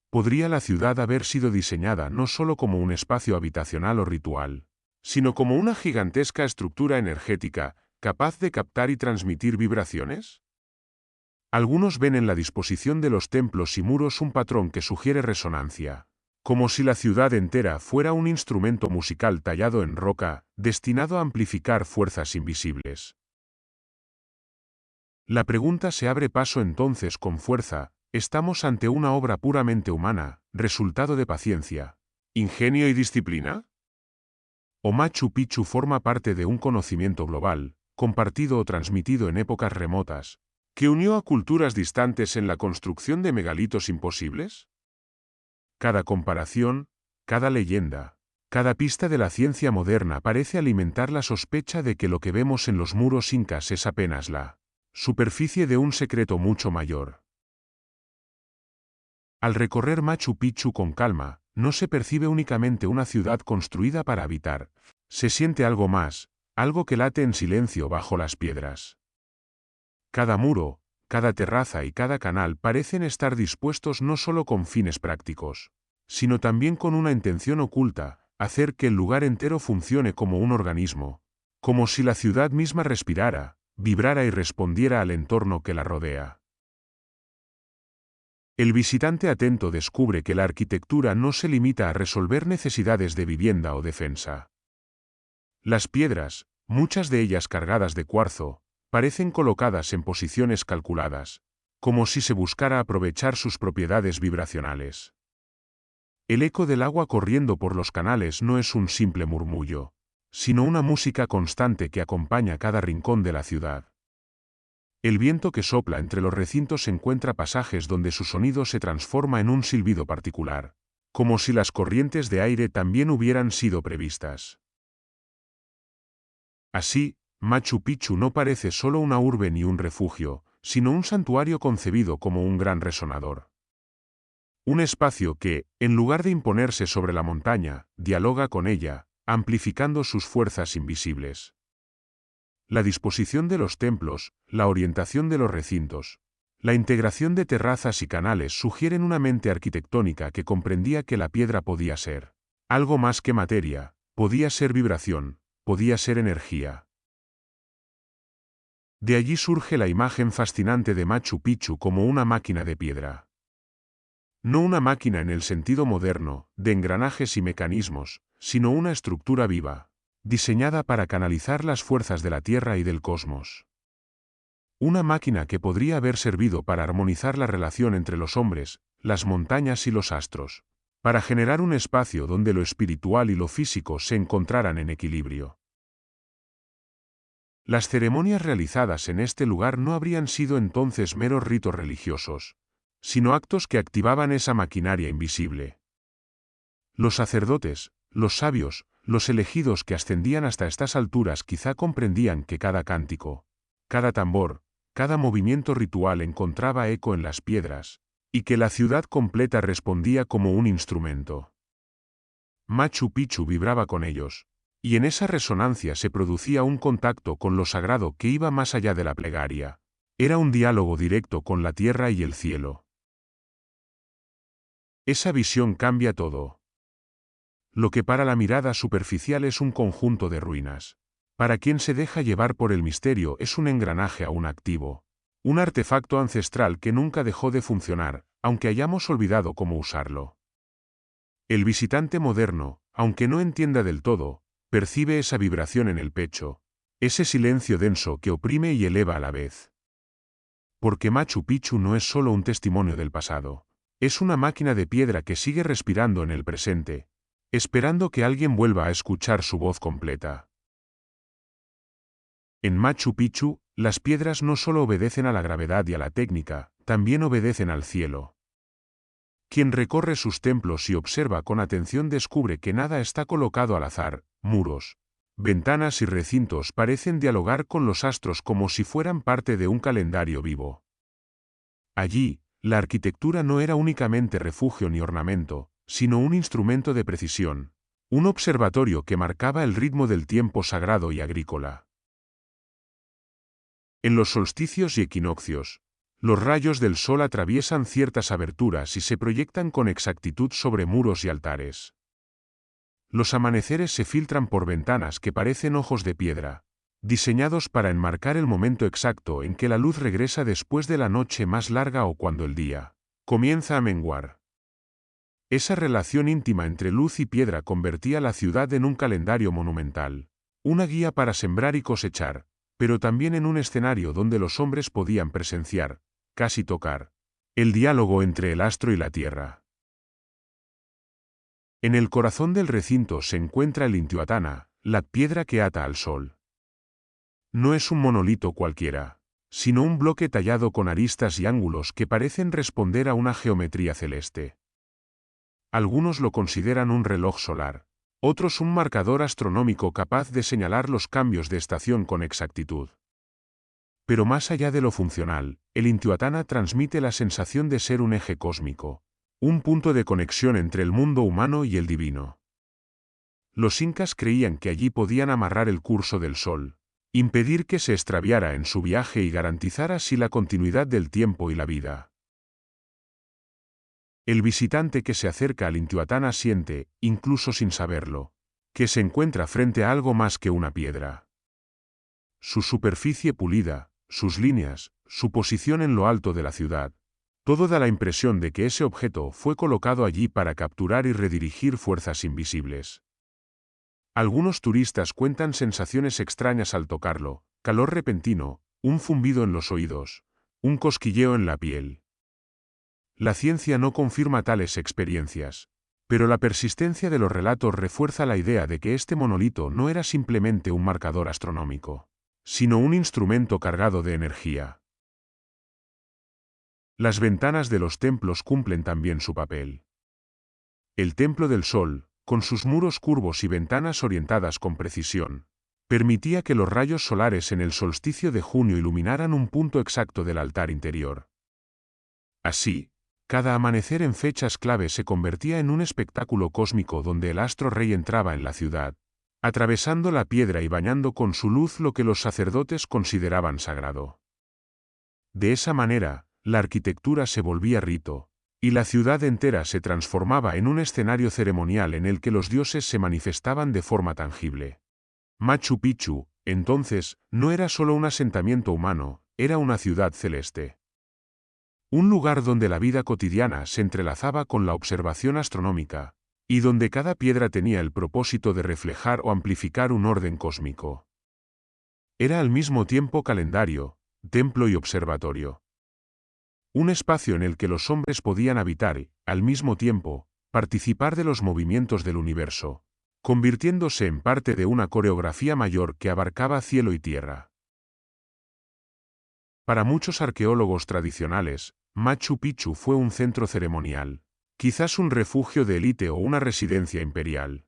¿Podría la ciudad haber sido diseñada no solo como un espacio habitacional o ritual, sino como una gigantesca estructura energética, capaz de captar y transmitir vibraciones? Algunos ven en la disposición de los templos y muros un patrón que sugiere resonancia, como si la ciudad entera fuera un instrumento musical tallado en roca, destinado a amplificar fuerzas invisibles. La pregunta se abre paso entonces con fuerza: ¿estamos ante una obra puramente humana, resultado de paciencia, ingenio y disciplina? ¿O Machu Picchu forma parte de un conocimiento global, compartido o transmitido en épocas remotas, que unió a culturas distantes en la construcción de megalitos imposibles? Cada comparación, cada leyenda, cada pista de la ciencia moderna parece alimentar la sospecha de que lo que vemos en los muros incas es apenas la superficie de un secreto mucho mayor. Al recorrer Machu Picchu con calma, no se percibe únicamente una ciudad construida para habitar, se siente algo más, algo que late en silencio bajo las piedras. Cada muro, cada terraza y cada canal parecen estar dispuestos no solo con fines prácticos, sino también con una intención oculta, hacer que el lugar entero funcione como un organismo, como si la ciudad misma respirara, vibrara y respondiera al entorno que la rodea. El visitante atento descubre que la arquitectura no se limita a resolver necesidades de vivienda o defensa. Las piedras, muchas de ellas cargadas de cuarzo, parecen colocadas en posiciones calculadas, como si se buscara aprovechar sus propiedades vibracionales. El eco del agua corriendo por los canales no es un simple murmullo, sino una música constante que acompaña cada rincón de la ciudad. El viento que sopla entre los recintos encuentra pasajes donde su sonido se transforma en un silbido particular, como si las corrientes de aire también hubieran sido previstas. Así, Machu Picchu no parece solo una urbe ni un refugio, sino un santuario concebido como un gran resonador. Un espacio que, en lugar de imponerse sobre la montaña, dialoga con ella, amplificando sus fuerzas invisibles. La disposición de los templos, la orientación de los recintos, la integración de terrazas y canales sugieren una mente arquitectónica que comprendía que la piedra podía ser algo más que materia, podía ser vibración, podía ser energía. De allí surge la imagen fascinante de Machu Picchu como una máquina de piedra. No una máquina en el sentido moderno, de engranajes y mecanismos, sino una estructura viva, diseñada para canalizar las fuerzas de la Tierra y del cosmos. Una máquina que podría haber servido para armonizar la relación entre los hombres, las montañas y los astros, para generar un espacio donde lo espiritual y lo físico se encontraran en equilibrio. Las ceremonias realizadas en este lugar no habrían sido entonces meros ritos religiosos, sino actos que activaban esa maquinaria invisible. Los sacerdotes, los sabios, los elegidos que ascendían hasta estas alturas quizá comprendían que cada cántico, cada tambor, cada movimiento ritual encontraba eco en las piedras, y que la ciudad completa respondía como un instrumento. Machu Picchu vibraba con ellos, y en esa resonancia se producía un contacto con lo sagrado que iba más allá de la plegaria. Era un diálogo directo con la tierra y el cielo. Esa visión cambia todo. Lo que para la mirada superficial es un conjunto de ruinas, para quien se deja llevar por el misterio es un engranaje aún activo, un artefacto ancestral que nunca dejó de funcionar, aunque hayamos olvidado cómo usarlo. El visitante moderno, aunque no entienda del todo, percibe esa vibración en el pecho, ese silencio denso que oprime y eleva a la vez. Porque Machu Picchu no es solo un testimonio del pasado, es una máquina de piedra que sigue respirando en el presente, esperando que alguien vuelva a escuchar su voz completa. En Machu Picchu, las piedras no solo obedecen a la gravedad y a la técnica, también obedecen al cielo. Quien recorre sus templos y observa con atención descubre que nada está colocado al azar, muros, ventanas y recintos parecen dialogar con los astros como si fueran parte de un calendario vivo. Allí, la arquitectura no era únicamente refugio ni ornamento, sino un instrumento de precisión, un observatorio que marcaba el ritmo del tiempo sagrado y agrícola. En los solsticios y equinoccios, los rayos del sol atraviesan ciertas aberturas y se proyectan con exactitud sobre muros y altares. Los amaneceres se filtran por ventanas que parecen ojos de piedra, diseñados para enmarcar el momento exacto en que la luz regresa después de la noche más larga o cuando el día comienza a menguar. Esa relación íntima entre luz y piedra convertía la ciudad en un calendario monumental, una guía para sembrar y cosechar, pero también en un escenario donde los hombres podían presenciar, casi tocar, el diálogo entre el astro y la tierra. En el corazón del recinto se encuentra el Intihuatana, la piedra que ata al sol. No es un monolito cualquiera, sino un bloque tallado con aristas y ángulos que parecen responder a una geometría celeste. Algunos lo consideran un reloj solar, otros un marcador astronómico capaz de señalar los cambios de estación con exactitud. Pero más allá de lo funcional, el Intihuatana transmite la sensación de ser un eje cósmico, un punto de conexión entre el mundo humano y el divino. Los incas creían que allí podían amarrar el curso del sol, impedir que se extraviara en su viaje y garantizar así la continuidad del tiempo y la vida. El visitante que se acerca al Intihuatana siente, incluso sin saberlo, que se encuentra frente a algo más que una piedra. Su superficie pulida, sus líneas, su posición en lo alto de la ciudad, todo da la impresión de que ese objeto fue colocado allí para capturar y redirigir fuerzas invisibles. Algunos turistas cuentan sensaciones extrañas al tocarlo, calor repentino, un zumbido en los oídos, un cosquilleo en la piel. La ciencia no confirma tales experiencias, pero la persistencia de los relatos refuerza la idea de que este monolito no era simplemente un marcador astronómico, sino un instrumento cargado de energía. Las ventanas de los templos cumplen también su papel. El Templo del Sol, con sus muros curvos y ventanas orientadas con precisión, permitía que los rayos solares en el solsticio de junio iluminaran un punto exacto del altar interior. Así, cada amanecer en fechas clave se convertía en un espectáculo cósmico donde el astro rey entraba en la ciudad, atravesando la piedra y bañando con su luz lo que los sacerdotes consideraban sagrado. De esa manera, la arquitectura se volvía rito, y la ciudad entera se transformaba en un escenario ceremonial en el que los dioses se manifestaban de forma tangible. Machu Picchu, entonces, no era solo un asentamiento humano, era una ciudad celeste. Un lugar donde la vida cotidiana se entrelazaba con la observación astronómica, y donde cada piedra tenía el propósito de reflejar o amplificar un orden cósmico. Era al mismo tiempo calendario, templo y observatorio. Un espacio en el que los hombres podían habitar y, al mismo tiempo, participar de los movimientos del universo, convirtiéndose en parte de una coreografía mayor que abarcaba cielo y tierra. Para muchos arqueólogos tradicionales, Machu Picchu fue un centro ceremonial, quizás un refugio de élite o una residencia imperial.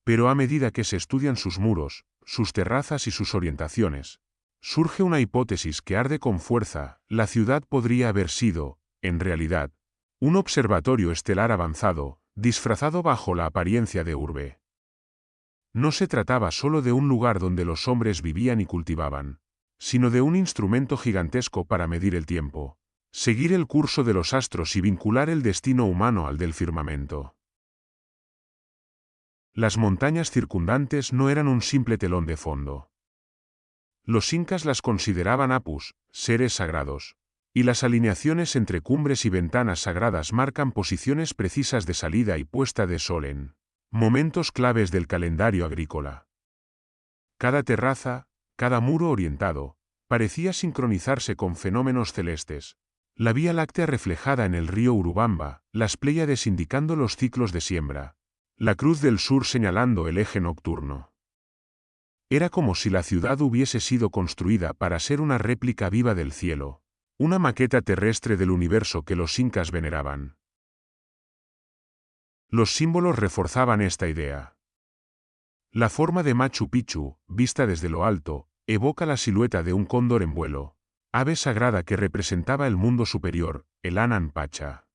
Pero a medida que se estudian sus muros, sus terrazas y sus orientaciones, surge una hipótesis que arde con fuerza: la ciudad podría haber sido, en realidad, un observatorio estelar avanzado, disfrazado bajo la apariencia de urbe. No se trataba solo de un lugar donde los hombres vivían y cultivaban, sino de un instrumento gigantesco para medir el tiempo, seguir el curso de los astros y vincular el destino humano al del firmamento. Las montañas circundantes no eran un simple telón de fondo. Los incas las consideraban apus, seres sagrados, y las alineaciones entre cumbres y ventanas sagradas marcan posiciones precisas de salida y puesta de sol en momentos claves del calendario agrícola. Cada terraza, cada muro orientado, parecía sincronizarse con fenómenos celestes. La Vía Láctea reflejada en el río Urubamba, las Pléyades indicando los ciclos de siembra, la Cruz del Sur señalando el eje nocturno. Era como si la ciudad hubiese sido construida para ser una réplica viva del cielo, una maqueta terrestre del universo que los incas veneraban. Los símbolos reforzaban esta idea. La forma de Machu Picchu, vista desde lo alto, evoca la silueta de un cóndor en vuelo, ave sagrada que representaba el mundo superior, el Anan Pacha.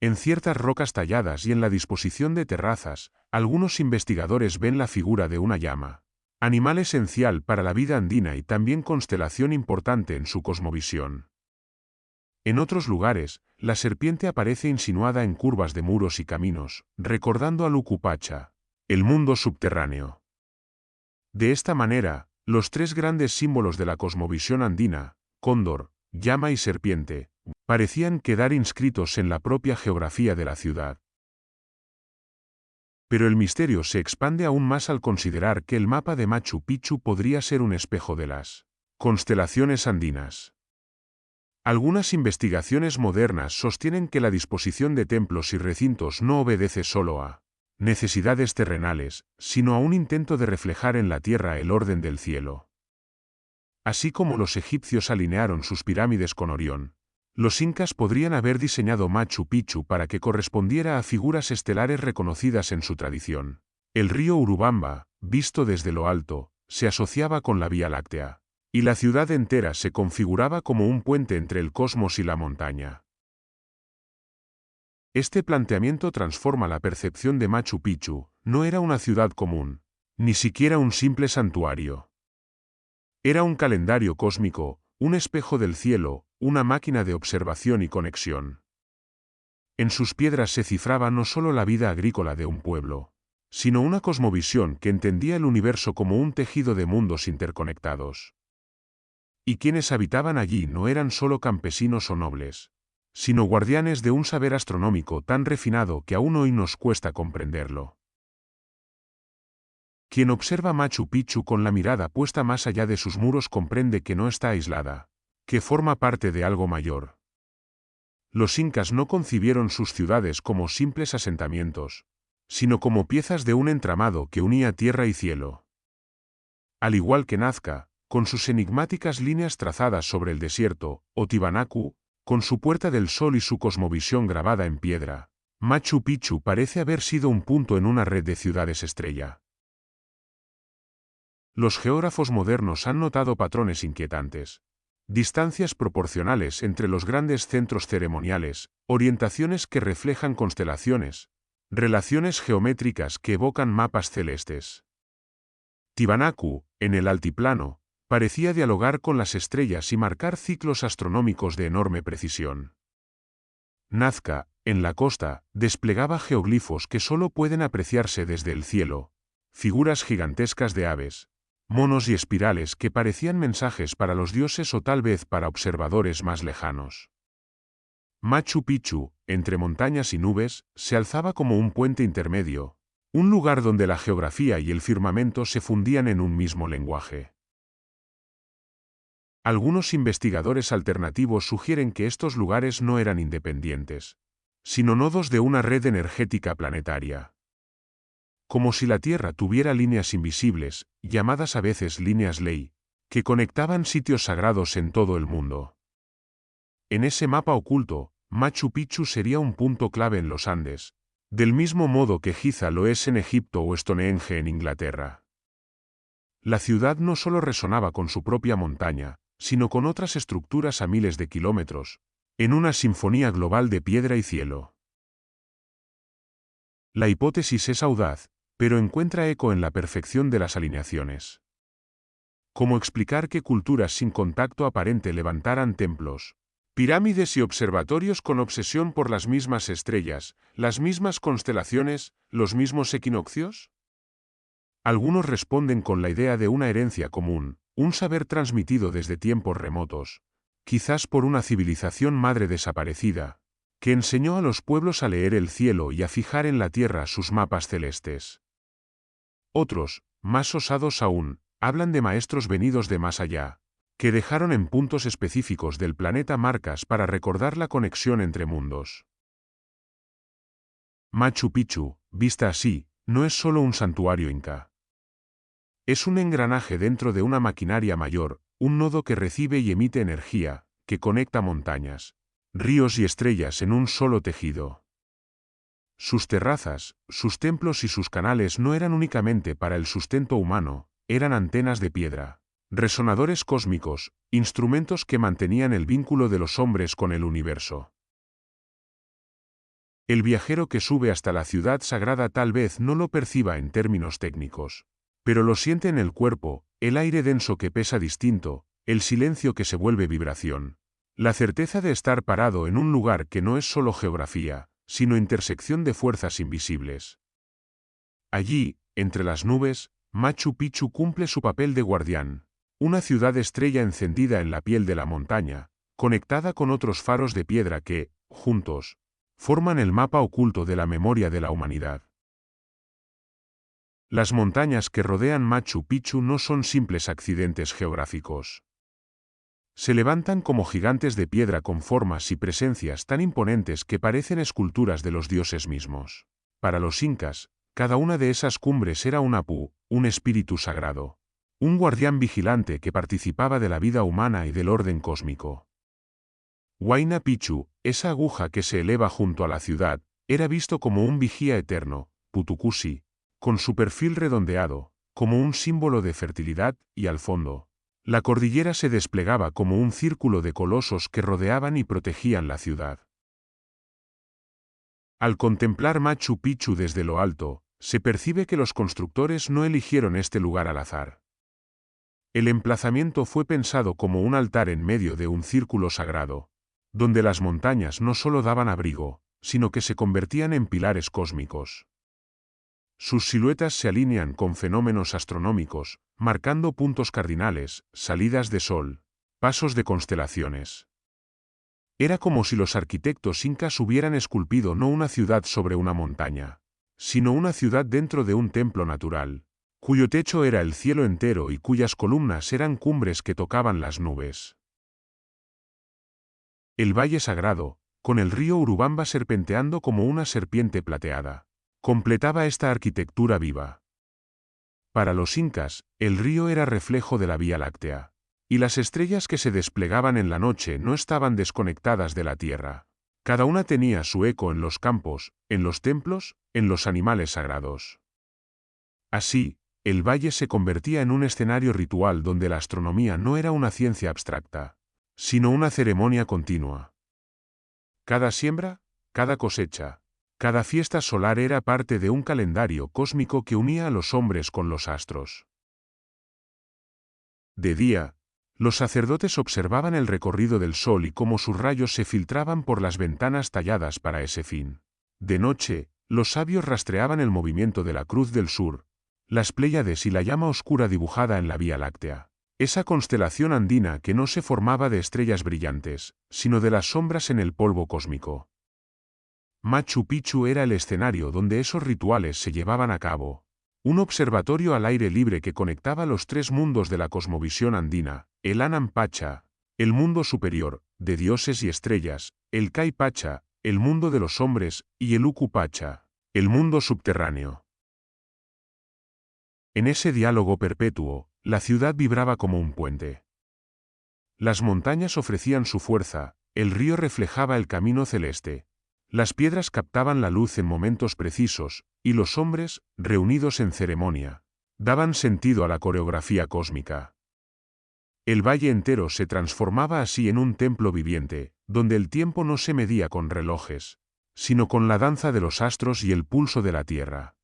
En ciertas rocas talladas y en la disposición de terrazas, algunos investigadores ven la figura de una llama, animal esencial para la vida andina y también constelación importante en su cosmovisión. En otros lugares, la serpiente aparece insinuada en curvas de muros y caminos, recordando al Ucupacha, el mundo subterráneo. De esta manera, los tres grandes símbolos de la cosmovisión andina, cóndor, llama y serpiente, parecían quedar inscritos en la propia geografía de la ciudad. Pero el misterio se expande aún más al considerar que el mapa de Machu Picchu podría ser un espejo de las constelaciones andinas. Algunas investigaciones modernas sostienen que la disposición de templos y recintos no obedece solo a necesidades terrenales, sino a un intento de reflejar en la tierra el orden del cielo. Así como los egipcios alinearon sus pirámides con Orión, los incas podrían haber diseñado Machu Picchu para que correspondiera a figuras estelares reconocidas en su tradición. El río Urubamba, visto desde lo alto, se asociaba con la Vía Láctea, y la ciudad entera se configuraba como un puente entre el cosmos y la montaña. Este planteamiento transforma la percepción de Machu Picchu. No era una ciudad común, ni siquiera un simple santuario. Era un calendario cósmico, un espejo del cielo, una máquina de observación y conexión. En sus piedras se cifraba no solo la vida agrícola de un pueblo, sino una cosmovisión que entendía el universo como un tejido de mundos interconectados. Y quienes habitaban allí no eran solo campesinos o nobles, sino guardianes de un saber astronómico tan refinado que aún hoy nos cuesta comprenderlo. Quien observa Machu Picchu con la mirada puesta más allá de sus muros comprende que no está aislada, que forma parte de algo mayor. Los incas no concibieron sus ciudades como simples asentamientos, sino como piezas de un entramado que unía tierra y cielo. Al igual que Nazca, con sus enigmáticas líneas trazadas sobre el desierto, o Tiwanaku, con su Puerta del Sol y su cosmovisión grabada en piedra, Machu Picchu parece haber sido un punto en una red de ciudades estrella. Los geógrafos modernos han notado patrones inquietantes. Distancias proporcionales entre los grandes centros ceremoniales, orientaciones que reflejan constelaciones, relaciones geométricas que evocan mapas celestes. Tiwanaku, en el altiplano, parecía dialogar con las estrellas y marcar ciclos astronómicos de enorme precisión. Nazca, en la costa, desplegaba geoglifos que solo pueden apreciarse desde el cielo, figuras gigantescas de aves, monos y espirales que parecían mensajes para los dioses o tal vez para observadores más lejanos. Machu Picchu, entre montañas y nubes, se alzaba como un puente intermedio, un lugar donde la geografía y el firmamento se fundían en un mismo lenguaje. Algunos investigadores alternativos sugieren que estos lugares no eran independientes, sino nodos de una red energética planetaria. Como si la Tierra tuviera líneas invisibles, llamadas a veces líneas ley, que conectaban sitios sagrados en todo el mundo. En ese mapa oculto, Machu Picchu sería un punto clave en los Andes, del mismo modo que Giza lo es en Egipto o Stonehenge en Inglaterra. La ciudad no solo resonaba con su propia montaña, sino con otras estructuras a miles de kilómetros, en una sinfonía global de piedra y cielo. La hipótesis es audaz, pero encuentra eco en la perfección de las alineaciones. ¿Cómo explicar que culturas sin contacto aparente levantaran templos, pirámides y observatorios con obsesión por las mismas estrellas, las mismas constelaciones, los mismos equinoccios? Algunos responden con la idea de una herencia común, un saber transmitido desde tiempos remotos, quizás por una civilización madre desaparecida, que enseñó a los pueblos a leer el cielo y a fijar en la tierra sus mapas celestes. Otros, más osados aún, hablan de maestros venidos de más allá, que dejaron en puntos específicos del planeta marcas para recordar la conexión entre mundos. Machu Picchu, vista así, no es solo un santuario inca. Es un engranaje dentro de una maquinaria mayor, un nodo que recibe y emite energía, que conecta montañas, ríos y estrellas en un solo tejido. Sus terrazas, sus templos y sus canales no eran únicamente para el sustento humano, eran antenas de piedra, resonadores cósmicos, instrumentos que mantenían el vínculo de los hombres con el universo. El viajero que sube hasta la ciudad sagrada tal vez no lo perciba en términos técnicos, pero lo siente en el cuerpo, el aire denso que pesa distinto, el silencio que se vuelve vibración, la certeza de estar parado en un lugar que no es solo geografía, sino intersección de fuerzas invisibles. Allí, entre las nubes, Machu Picchu cumple su papel de guardián, una ciudad estrella encendida en la piel de la montaña, conectada con otros faros de piedra que, juntos, forman el mapa oculto de la memoria de la humanidad. Las montañas que rodean Machu Picchu no son simples accidentes geográficos. Se levantan como gigantes de piedra con formas y presencias tan imponentes que parecen esculturas de los dioses mismos. Para los incas, Cada una de esas cumbres era un Apu, un espíritu sagrado. Un guardián vigilante que participaba de la vida humana y del orden cósmico. Huayna Picchu, esa aguja que se eleva junto a la ciudad, era visto como un vigía eterno, Putukusi, con su perfil redondeado, como un símbolo de fertilidad, y al fondo, la cordillera se desplegaba como un círculo de colosos que rodeaban y protegían la ciudad. Al contemplar Machu Picchu desde lo alto, se percibe que los constructores no eligieron este lugar al azar. El emplazamiento fue pensado como un altar en medio de un círculo sagrado, donde las montañas no solo daban abrigo, sino que se convertían en pilares cósmicos. Sus siluetas se alinean con fenómenos astronómicos, marcando puntos cardinales, salidas de sol, pasos de constelaciones. Era como si los arquitectos incas hubieran esculpido no una ciudad sobre una montaña, sino una ciudad dentro de un templo natural, cuyo techo era el cielo entero y cuyas columnas eran cumbres que tocaban las nubes. El valle sagrado, con el río Urubamba serpenteando como una serpiente plateada, completaba esta arquitectura viva. Para los incas, el río era reflejo de la Vía Láctea, y las estrellas que se desplegaban en la noche no estaban desconectadas de la tierra. Cada una tenía su eco en los campos, en los templos, en los animales sagrados. Así, el valle se convertía en un escenario ritual donde la astronomía no era una ciencia abstracta, sino una ceremonia continua. Cada siembra, cada cosecha, cada fiesta solar era parte de un calendario cósmico que unía a los hombres con los astros. De día, los sacerdotes observaban el recorrido del sol y cómo sus rayos se filtraban por las ventanas talladas para ese fin. De noche, los sabios rastreaban el movimiento de la Cruz del Sur, las Pléyades y la llama oscura dibujada en la Vía Láctea. Esa constelación andina que no se formaba de estrellas brillantes, sino de las sombras en el polvo cósmico. Machu Picchu era el escenario donde esos rituales se llevaban a cabo. Un observatorio al aire libre que conectaba los tres mundos de la cosmovisión andina, el Anam Pacha, el mundo superior, de dioses y estrellas, el Kai Pacha, el mundo de los hombres, y el Uku Pacha, el mundo subterráneo. En ese diálogo perpetuo, la ciudad vibraba como un puente. Las montañas ofrecían su fuerza, el río reflejaba el camino celeste, las piedras captaban la luz en momentos precisos, y los hombres, reunidos en ceremonia, daban sentido a la coreografía cósmica. El valle entero se transformaba así en un templo viviente, donde el tiempo no se medía con relojes, sino con la danza de los astros y el pulso de la tierra.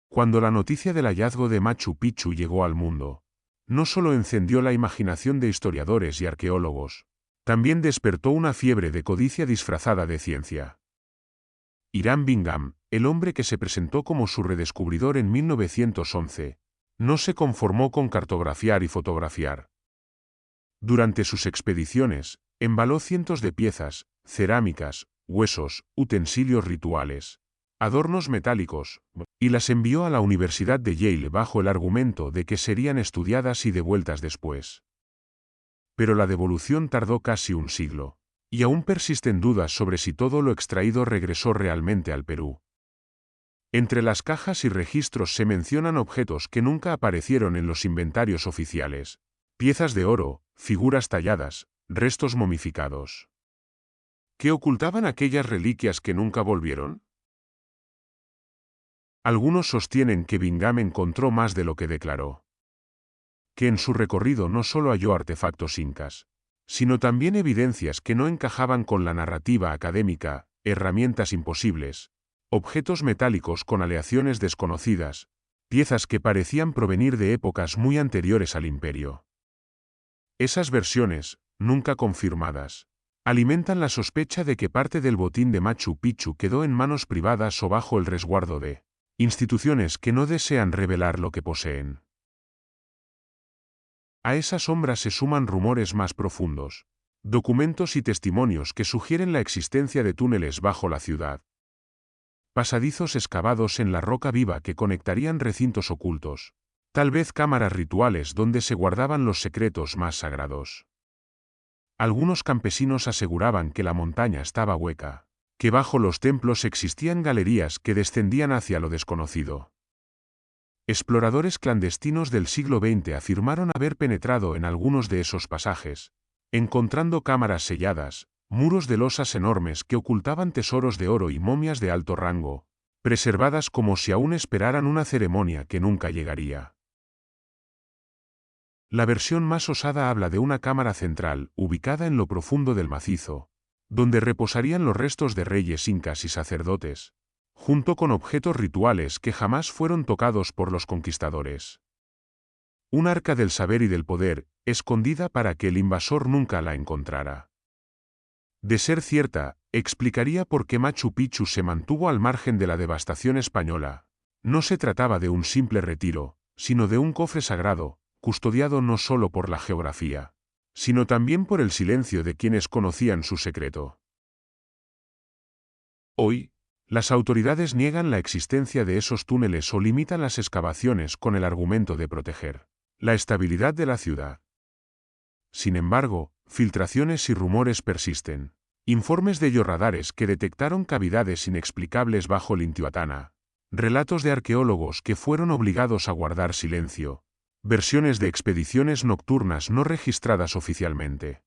Cuando la noticia del hallazgo de Machu Picchu llegó al mundo, no solo encendió la imaginación de historiadores y arqueólogos, también despertó una fiebre de codicia disfrazada de ciencia. Hiram Bingham, el hombre que se presentó como su redescubridor en 1911, no se conformó con cartografiar y fotografiar. Durante sus expediciones, embaló cientos de piezas, cerámicas, huesos, utensilios rituales, adornos metálicos, y las envió a la Universidad de Yale bajo el argumento de que serían estudiadas y devueltas después. Pero la devolución tardó casi un siglo, y aún persisten dudas sobre si todo lo extraído regresó realmente al Perú. Entre las cajas y registros se mencionan objetos que nunca aparecieron en los inventarios oficiales: piezas de oro, figuras talladas, restos momificados. ¿Qué ocultaban aquellas reliquias que nunca volvieron? Algunos sostienen que Bingham encontró más de lo que declaró. Que en su recorrido no solo halló artefactos incas, sino también evidencias que no encajaban con la narrativa académica, herramientas imposibles, objetos metálicos con aleaciones desconocidas, piezas que parecían provenir de épocas muy anteriores al imperio. Esas versiones, nunca confirmadas, alimentan la sospecha de que parte del botín de Machu Picchu quedó en manos privadas o bajo el resguardo de instituciones que no desean revelar lo que poseen. A esa sombra se suman rumores más profundos, documentos y testimonios que sugieren la existencia de túneles bajo la ciudad. Pasadizos excavados en la roca viva que conectarían recintos ocultos, tal vez cámaras rituales donde se guardaban los secretos más sagrados. Algunos campesinos aseguraban que la montaña estaba hueca, que bajo los templos existían galerías que descendían hacia lo desconocido. Exploradores clandestinos del siglo XX afirmaron haber penetrado en algunos de esos pasajes, encontrando cámaras selladas, muros de losas enormes que ocultaban tesoros de oro y momias de alto rango, preservadas como si aún esperaran una ceremonia que nunca llegaría. La versión más osada habla de una cámara central, ubicada en lo profundo del macizo, donde reposarían los restos de reyes incas y sacerdotes, junto con objetos rituales que jamás fueron tocados por los conquistadores. Un arca del saber y del poder, escondida para que el invasor nunca la encontrara. De ser cierta, explicaría por qué Machu Picchu se mantuvo al margen de la devastación española. No se trataba de un simple retiro, sino de un cofre sagrado, custodiado no solo por la geografía, sino también por el silencio de quienes conocían su secreto. Hoy, las autoridades niegan la existencia de esos túneles o limitan las excavaciones con el argumento de proteger la estabilidad de la ciudad. Sin embargo, filtraciones y rumores persisten. Informes de georradares que detectaron cavidades inexplicables bajo el Intihuatana, relatos de arqueólogos que fueron obligados a guardar silencio, versiones de expediciones nocturnas no registradas oficialmente.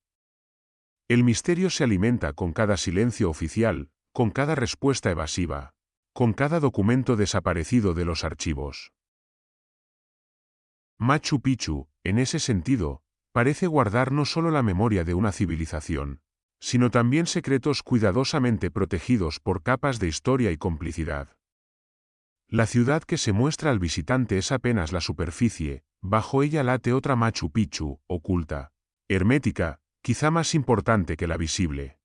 El misterio se alimenta con cada silencio oficial, con cada respuesta evasiva, con cada documento desaparecido de los archivos. Machu Picchu, en ese sentido, parece guardar no solo la memoria de una civilización, sino también secretos cuidadosamente protegidos por capas de historia y complicidad. La ciudad que se muestra al visitante es apenas la superficie, bajo ella late otra Machu Picchu, oculta, hermética, quizá más importante que la visible.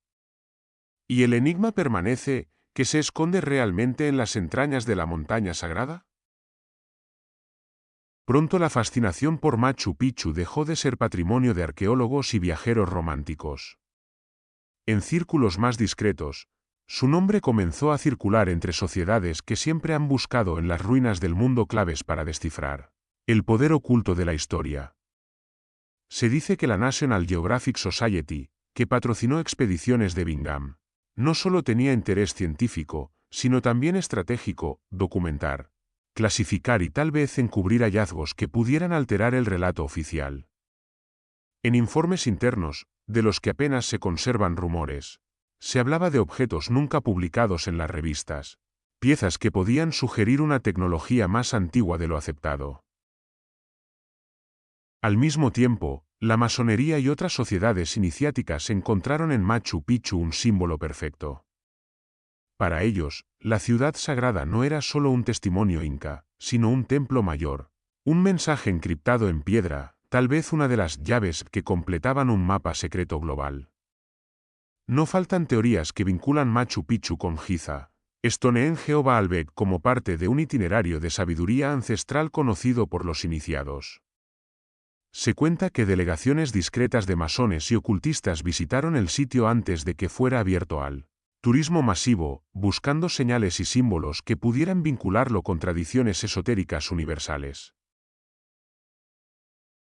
¿Y el enigma permanece, que se esconde realmente en las entrañas de la montaña sagrada? Pronto la fascinación por Machu Picchu dejó de ser patrimonio de arqueólogos y viajeros románticos. En círculos más discretos, su nombre comenzó a circular entre sociedades que siempre han buscado en las ruinas del mundo claves para descifrar el poder oculto de la historia. Se dice que la National Geographic Society, que patrocinó expediciones de Bingham, no solo tenía interés científico, sino también estratégico, documentar, clasificar y tal vez encubrir hallazgos que pudieran alterar el relato oficial. En informes internos, de los que apenas se conservan rumores, se hablaba de objetos nunca publicados en las revistas, piezas que podían sugerir una tecnología más antigua de lo aceptado. Al mismo tiempo, la masonería y otras sociedades iniciáticas encontraron en Machu Picchu un símbolo perfecto. Para ellos, la ciudad sagrada no era solo un testimonio inca, sino un templo mayor, un mensaje encriptado en piedra, tal vez una de las llaves que completaban un mapa secreto global. No faltan teorías que vinculan Machu Picchu con Giza, Stonehenge o Baalbek como parte de un itinerario de sabiduría ancestral conocido por los iniciados. Se cuenta que delegaciones discretas de masones y ocultistas visitaron el sitio antes de que fuera abierto al turismo masivo, buscando señales y símbolos que pudieran vincularlo con tradiciones esotéricas universales.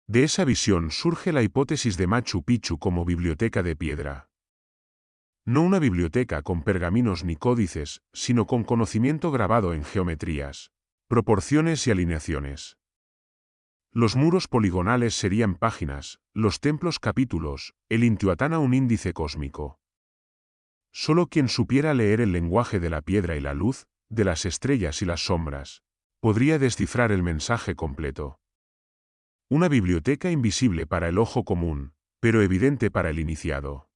De esa visión surge la hipótesis de Machu Picchu como biblioteca de piedra. No una biblioteca con pergaminos ni códices, sino con conocimiento grabado en geometrías, proporciones y alineaciones. Los muros poligonales serían páginas, los templos capítulos, el Intihuatana un índice cósmico. Solo quien supiera leer el lenguaje de la piedra y la luz, de las estrellas y las sombras, podría descifrar el mensaje completo. Una biblioteca invisible para el ojo común, pero evidente para el iniciado.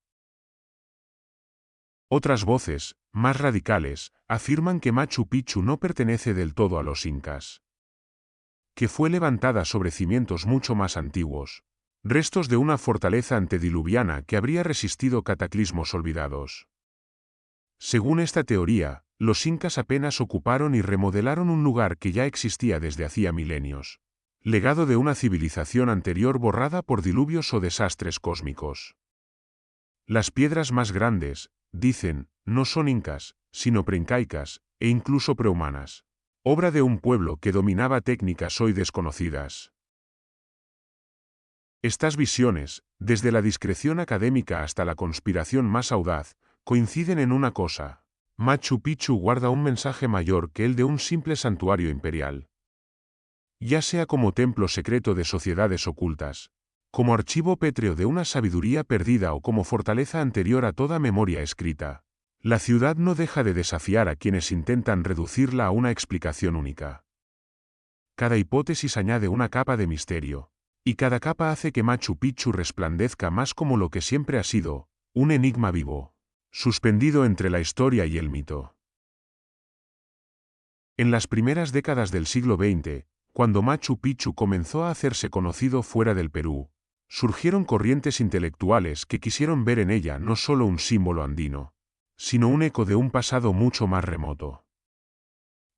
Otras voces, más radicales, afirman que Machu Picchu no pertenece del todo a los incas. Que fue levantada sobre cimientos mucho más antiguos, restos de una fortaleza antediluviana que habría resistido cataclismos olvidados. Según esta teoría, los incas apenas ocuparon y remodelaron un lugar que ya existía desde hacía milenios, legado de una civilización anterior borrada por diluvios o desastres cósmicos. Las piedras más grandes, dicen, no son incas, sino preincaicas, e incluso prehumanas, obra de un pueblo que dominaba técnicas hoy desconocidas. Estas visiones, desde la discreción académica hasta la conspiración más audaz, coinciden en una cosa: Machu Picchu guarda un mensaje mayor que el de un simple santuario imperial. Ya sea como templo secreto de sociedades ocultas, como archivo pétreo de una sabiduría perdida o como fortaleza anterior a toda memoria escrita, la ciudad no deja de desafiar a quienes intentan reducirla a una explicación única. Cada hipótesis añade una capa de misterio, y cada capa hace que Machu Picchu resplandezca más como lo que siempre ha sido, un enigma vivo, suspendido entre la historia y el mito. En las primeras décadas del siglo XX, cuando Machu Picchu comenzó a hacerse conocido fuera del Perú, surgieron corrientes intelectuales que quisieron ver en ella no solo un símbolo andino, sino un eco de un pasado mucho más remoto.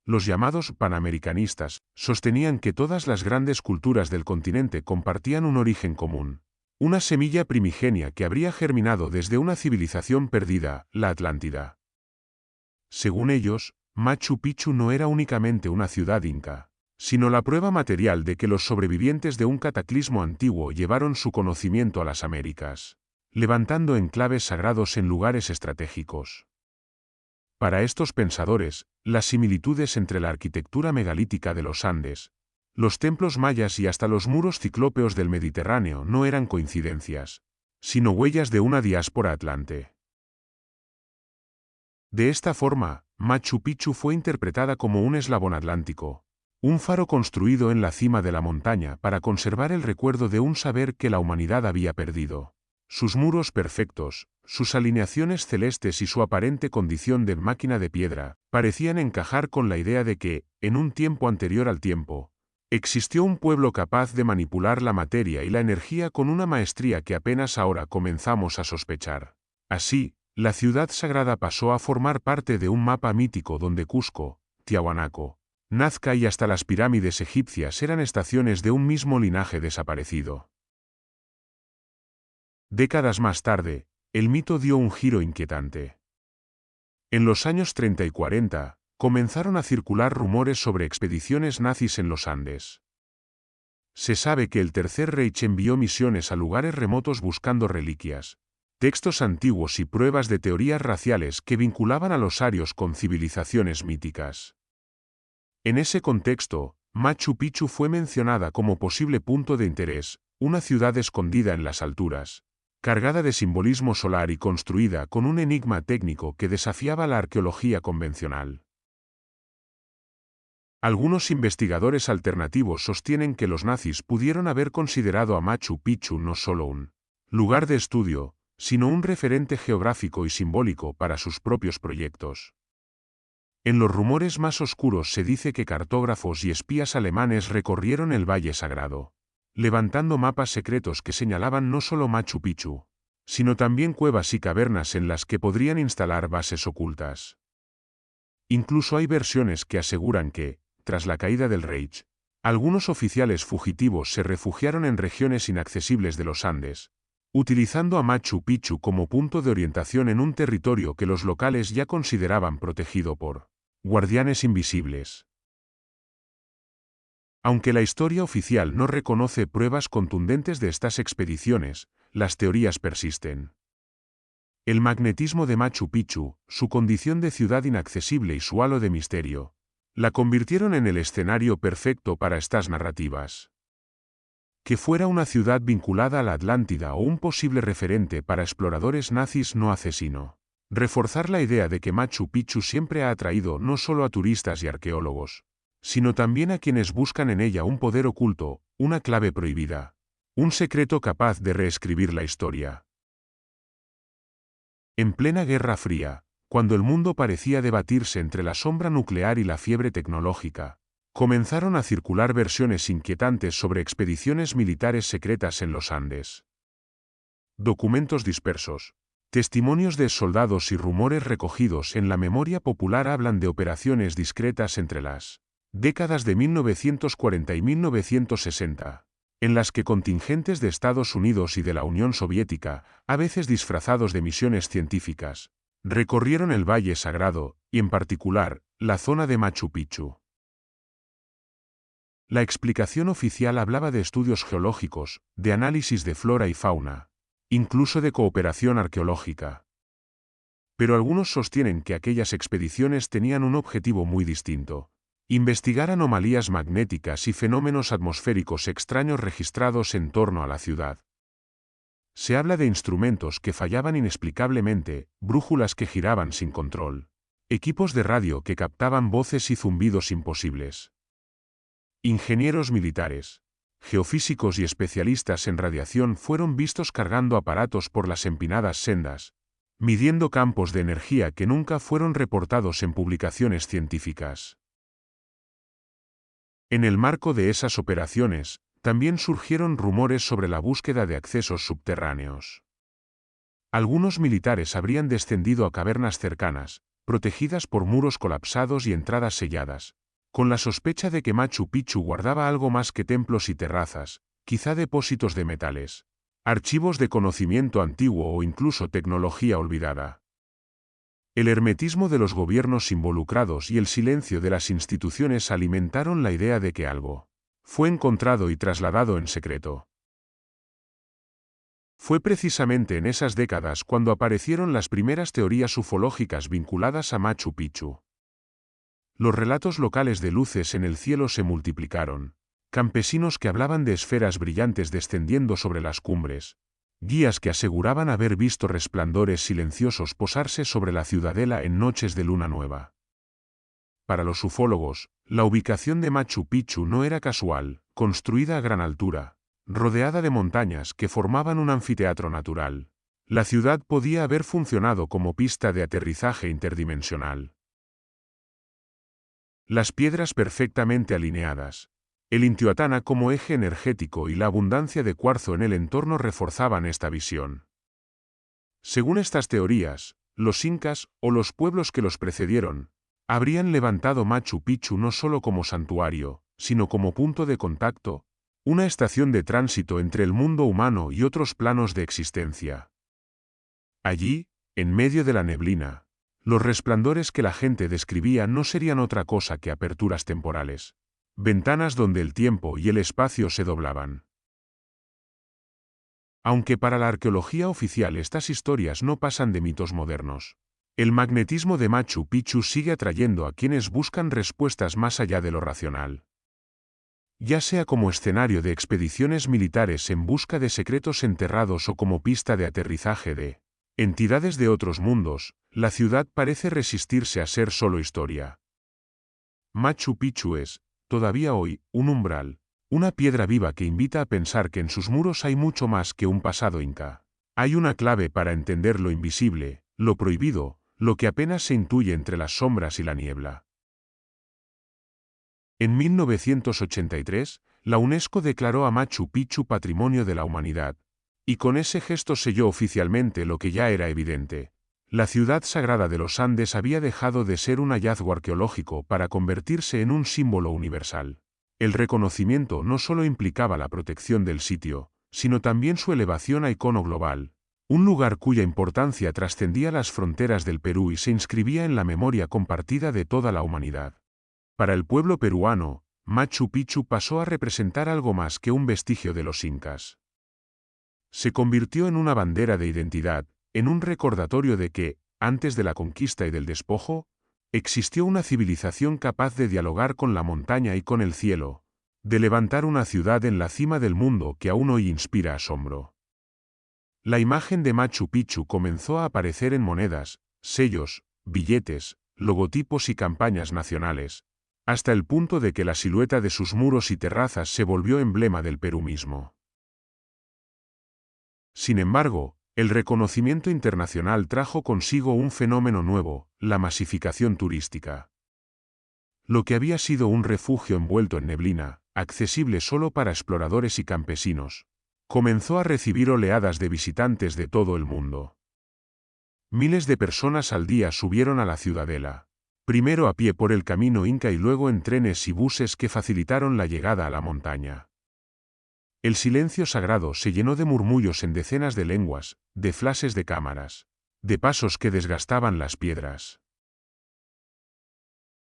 Los llamados panamericanistas sostenían que todas las grandes culturas del continente compartían un origen común, una semilla primigenia que habría germinado desde una civilización perdida, la Atlántida. Según ellos, Machu Picchu no era únicamente una ciudad inca, sino la prueba material de que los sobrevivientes de un cataclismo antiguo llevaron su conocimiento a las Américas, levantando enclaves sagrados en lugares estratégicos. Para estos pensadores, las similitudes entre la arquitectura megalítica de los Andes, los templos mayas y hasta los muros ciclópeos del Mediterráneo no eran coincidencias, sino huellas de una diáspora atlante. De esta forma, Machu Picchu fue interpretada como un eslabón atlántico, un faro construido en la cima de la montaña para conservar el recuerdo de un saber que la humanidad había perdido. Sus muros perfectos, sus alineaciones celestes y su aparente condición de máquina de piedra, parecían encajar con la idea de que, en un tiempo anterior al tiempo, existió un pueblo capaz de manipular la materia y la energía con una maestría que apenas ahora comenzamos a sospechar. Así, la ciudad sagrada pasó a formar parte de un mapa mítico donde Cusco, Tiahuanaco, Nazca y hasta las pirámides egipcias eran estaciones de un mismo linaje desaparecido. Décadas más tarde, el mito dio un giro inquietante. En los años 30 y 40, comenzaron a circular rumores sobre expediciones nazis en los Andes. Se sabe que el Tercer Reich envió misiones a lugares remotos buscando reliquias, textos antiguos y pruebas de teorías raciales que vinculaban a los arios con civilizaciones míticas. En ese contexto, Machu Picchu fue mencionada como posible punto de interés, una ciudad escondida en las alturas, cargada de simbolismo solar y construida con un enigma técnico que desafiaba la arqueología convencional. Algunos investigadores alternativos sostienen que los nazis pudieron haber considerado a Machu Picchu no solo un lugar de estudio, sino un referente geográfico y simbólico para sus propios proyectos. En los rumores más oscuros se dice que cartógrafos y espías alemanes recorrieron el Valle Sagrado, levantando mapas secretos que señalaban no solo Machu Picchu, sino también cuevas y cavernas en las que podrían instalar bases ocultas. Incluso hay versiones que aseguran que, tras la caída del Reich, algunos oficiales fugitivos se refugiaron en regiones inaccesibles de los Andes, utilizando a Machu Picchu como punto de orientación en un territorio que los locales ya consideraban protegido por guardianes invisibles. Aunque la historia oficial no reconoce pruebas contundentes de estas expediciones, las teorías persisten. El magnetismo de Machu Picchu, su condición de ciudad inaccesible y su halo de misterio, la convirtieron en el escenario perfecto para estas narrativas. Que fuera una ciudad vinculada a la Atlántida o un posible referente para exploradores nazis no hace sino reforzar la idea de que Machu Picchu siempre ha atraído no solo a turistas y arqueólogos, sino también a quienes buscan en ella un poder oculto, una clave prohibida, un secreto capaz de reescribir la historia. En plena Guerra Fría, cuando el mundo parecía debatirse entre la sombra nuclear y la fiebre tecnológica, comenzaron a circular versiones inquietantes sobre expediciones militares secretas en los Andes. Documentos dispersos, testimonios de soldados y rumores recogidos en la memoria popular hablan de operaciones discretas entre las décadas de 1940 y 1960, en las que contingentes de Estados Unidos y de la Unión Soviética, a veces disfrazados de misiones científicas, recorrieron el Valle Sagrado, y en particular, la zona de Machu Picchu. La explicación oficial hablaba de estudios geológicos, de análisis de flora y fauna, incluso de cooperación arqueológica. Pero algunos sostienen que aquellas expediciones tenían un objetivo muy distinto: investigar anomalías magnéticas y fenómenos atmosféricos extraños registrados en torno a la ciudad. Se habla de instrumentos que fallaban inexplicablemente, brújulas que giraban sin control, equipos de radio que captaban voces y zumbidos imposibles. Ingenieros militares, geofísicos y especialistas en radiación fueron vistos cargando aparatos por las empinadas sendas, midiendo campos de energía que nunca fueron reportados en publicaciones científicas. En el marco de esas operaciones, también surgieron rumores sobre la búsqueda de accesos subterráneos. Algunos militares habrían descendido a cavernas cercanas, protegidas por muros colapsados y entradas selladas, con la sospecha de que Machu Picchu guardaba algo más que templos y terrazas, quizá depósitos de metales, archivos de conocimiento antiguo o incluso tecnología olvidada. El hermetismo de los gobiernos involucrados y el silencio de las instituciones alimentaron la idea de que algo fue encontrado y trasladado en secreto. Fue precisamente en esas décadas cuando aparecieron las primeras teorías ufológicas vinculadas a Machu Picchu. Los relatos locales de luces en el cielo se multiplicaron, campesinos que hablaban de esferas brillantes descendiendo sobre las cumbres, guías que aseguraban haber visto resplandores silenciosos posarse sobre la ciudadela en noches de luna nueva. Para los ufólogos, la ubicación de Machu Picchu no era casual, construida a gran altura, rodeada de montañas que formaban un anfiteatro natural. La ciudad podía haber funcionado como pista de aterrizaje interdimensional. Las piedras perfectamente alineadas, el Intihuatana como eje energético y la abundancia de cuarzo en el entorno reforzaban esta visión. Según estas teorías, los incas, o los pueblos que los precedieron, habrían levantado Machu Picchu no solo como santuario, sino como punto de contacto, una estación de tránsito entre el mundo humano y otros planos de existencia. Allí, en medio de la neblina, los resplandores que la gente describía no serían otra cosa que aperturas temporales, ventanas donde el tiempo y el espacio se doblaban. Aunque para la arqueología oficial estas historias no pasan de mitos modernos, el magnetismo de Machu Picchu sigue atrayendo a quienes buscan respuestas más allá de lo racional. Ya sea como escenario de expediciones militares en busca de secretos enterrados o como pista de aterrizaje de entidades de otros mundos, la ciudad parece resistirse a ser solo historia. Machu Picchu es, todavía hoy, un umbral, una piedra viva que invita a pensar que en sus muros hay mucho más que un pasado inca. Hay una clave para entender lo invisible, lo prohibido, lo que apenas se intuye entre las sombras y la niebla. En 1983, la UNESCO declaró a Machu Picchu Patrimonio de la Humanidad, y con ese gesto selló oficialmente lo que ya era evidente. La ciudad sagrada de los Andes había dejado de ser un hallazgo arqueológico para convertirse en un símbolo universal. El reconocimiento no solo implicaba la protección del sitio, sino también su elevación a icono global, un lugar cuya importancia trascendía las fronteras del Perú y se inscribía en la memoria compartida de toda la humanidad. Para el pueblo peruano, Machu Picchu pasó a representar algo más que un vestigio de los incas. Se convirtió en una bandera de identidad, en un recordatorio de que, antes de la conquista y del despojo, existió una civilización capaz de dialogar con la montaña y con el cielo, de levantar una ciudad en la cima del mundo que aún hoy inspira asombro. La imagen de Machu Picchu comenzó a aparecer en monedas, sellos, billetes, logotipos y campañas nacionales, hasta el punto de que la silueta de sus muros y terrazas se volvió emblema del Perú mismo. Sin embargo, el reconocimiento internacional trajo consigo un fenómeno nuevo, la masificación turística. Lo que había sido un refugio envuelto en neblina, accesible solo para exploradores y campesinos, comenzó a recibir oleadas de visitantes de todo el mundo. Miles de personas al día subieron a la ciudadela, primero a pie por el camino inca y luego en trenes y buses que facilitaron la llegada a la montaña. El silencio sagrado se llenó de murmullos en decenas de lenguas, de flashes de cámaras, de pasos que desgastaban las piedras.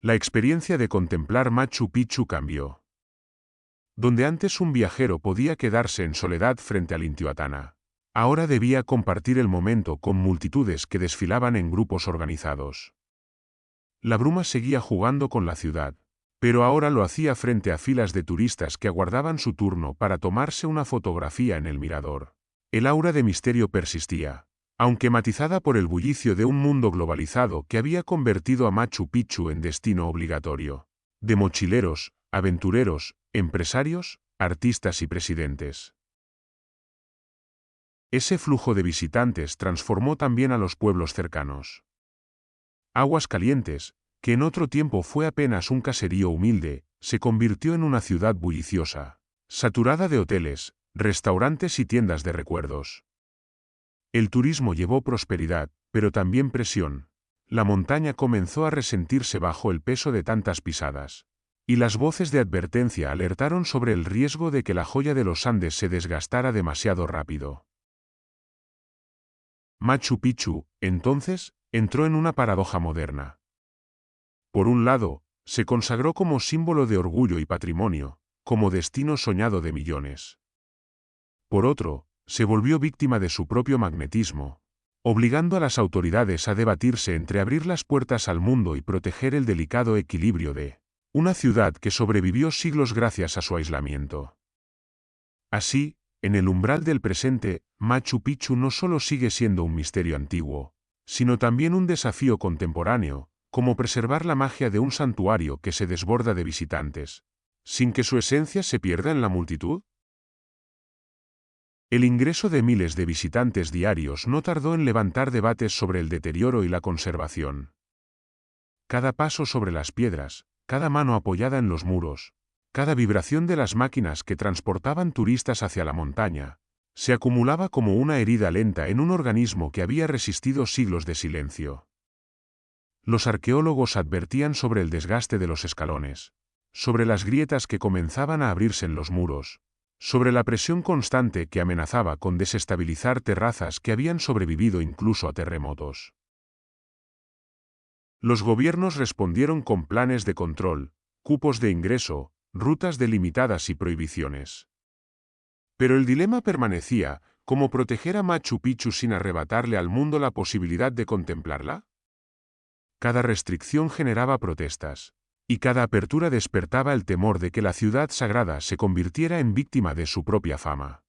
La experiencia de contemplar Machu Picchu cambió. Donde antes un viajero podía quedarse en soledad frente al Intihuatana, Ahora debía compartir el momento con multitudes que desfilaban en grupos organizados. La bruma seguía jugando con la ciudad, pero ahora lo hacía frente a filas de turistas que aguardaban su turno para tomarse una fotografía en el mirador. El aura de misterio persistía, aunque matizada por el bullicio de un mundo globalizado que había convertido a Machu Picchu en destino obligatorio, de mochileros, aventureros, empresarios, artistas y presidentes. Ese flujo de visitantes transformó también a los pueblos cercanos. Aguascalientes, que en otro tiempo fue apenas un caserío humilde, se convirtió en una ciudad bulliciosa, saturada de hoteles, restaurantes y tiendas de recuerdos. El turismo llevó prosperidad, pero también presión. La montaña comenzó a resentirse bajo el peso de tantas pisadas, y las voces de advertencia alertaron sobre el riesgo de que la joya de los Andes se desgastara demasiado rápido. Machu Picchu, entonces, entró en una paradoja moderna. Por un lado, se consagró como símbolo de orgullo y patrimonio, como destino soñado de millones. Por otro, se volvió víctima de su propio magnetismo, obligando a las autoridades a debatirse entre abrir las puertas al mundo y proteger el delicado equilibrio de una ciudad que sobrevivió siglos gracias a su aislamiento. Así, en el umbral del presente, Machu Picchu no solo sigue siendo un misterio antiguo, sino también un desafío contemporáneo, como preservar la magia de un santuario que se desborda de visitantes, sin que su esencia se pierda en la multitud. El ingreso de miles de visitantes diarios no tardó en levantar debates sobre el deterioro y la conservación. Cada paso sobre las piedras, cada mano apoyada en los muros, cada vibración de las máquinas que transportaban turistas hacia la montaña, se acumulaba como una herida lenta en un organismo que había resistido siglos de silencio. Los arqueólogos advertían sobre el desgaste de los escalones, sobre las grietas que comenzaban a abrirse en los muros, sobre la presión constante que amenazaba con desestabilizar terrazas que habían sobrevivido incluso a terremotos. Los gobiernos respondieron con planes de control, cupos de ingreso, rutas delimitadas y prohibiciones. Pero el dilema permanecía: ¿cómo proteger a Machu Picchu sin arrebatarle al mundo la posibilidad de contemplarla? Cada restricción generaba protestas, y cada apertura despertaba el temor de que la ciudad sagrada se convirtiera en víctima de su propia fama.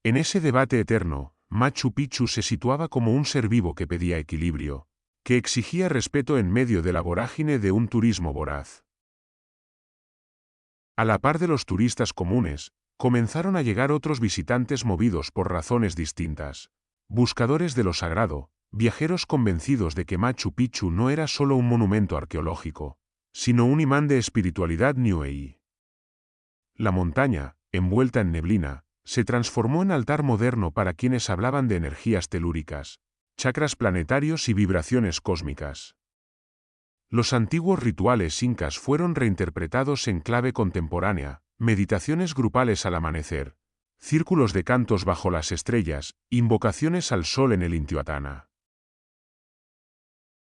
En ese debate eterno, Machu Picchu se situaba como un ser vivo que pedía equilibrio, que exigía respeto en medio de la vorágine de un turismo voraz. A la par de los turistas comunes, comenzaron a llegar otros visitantes movidos por razones distintas, buscadores de lo sagrado, viajeros convencidos de que Machu Picchu no era solo un monumento arqueológico, sino un imán de espiritualidad New Age. La montaña, envuelta en neblina, se transformó en altar moderno para quienes hablaban de energías telúricas, chakras planetarios y vibraciones cósmicas. Los antiguos rituales incas fueron reinterpretados en clave contemporánea: meditaciones grupales al amanecer, círculos de cantos bajo las estrellas, invocaciones al sol en el Intihuatana.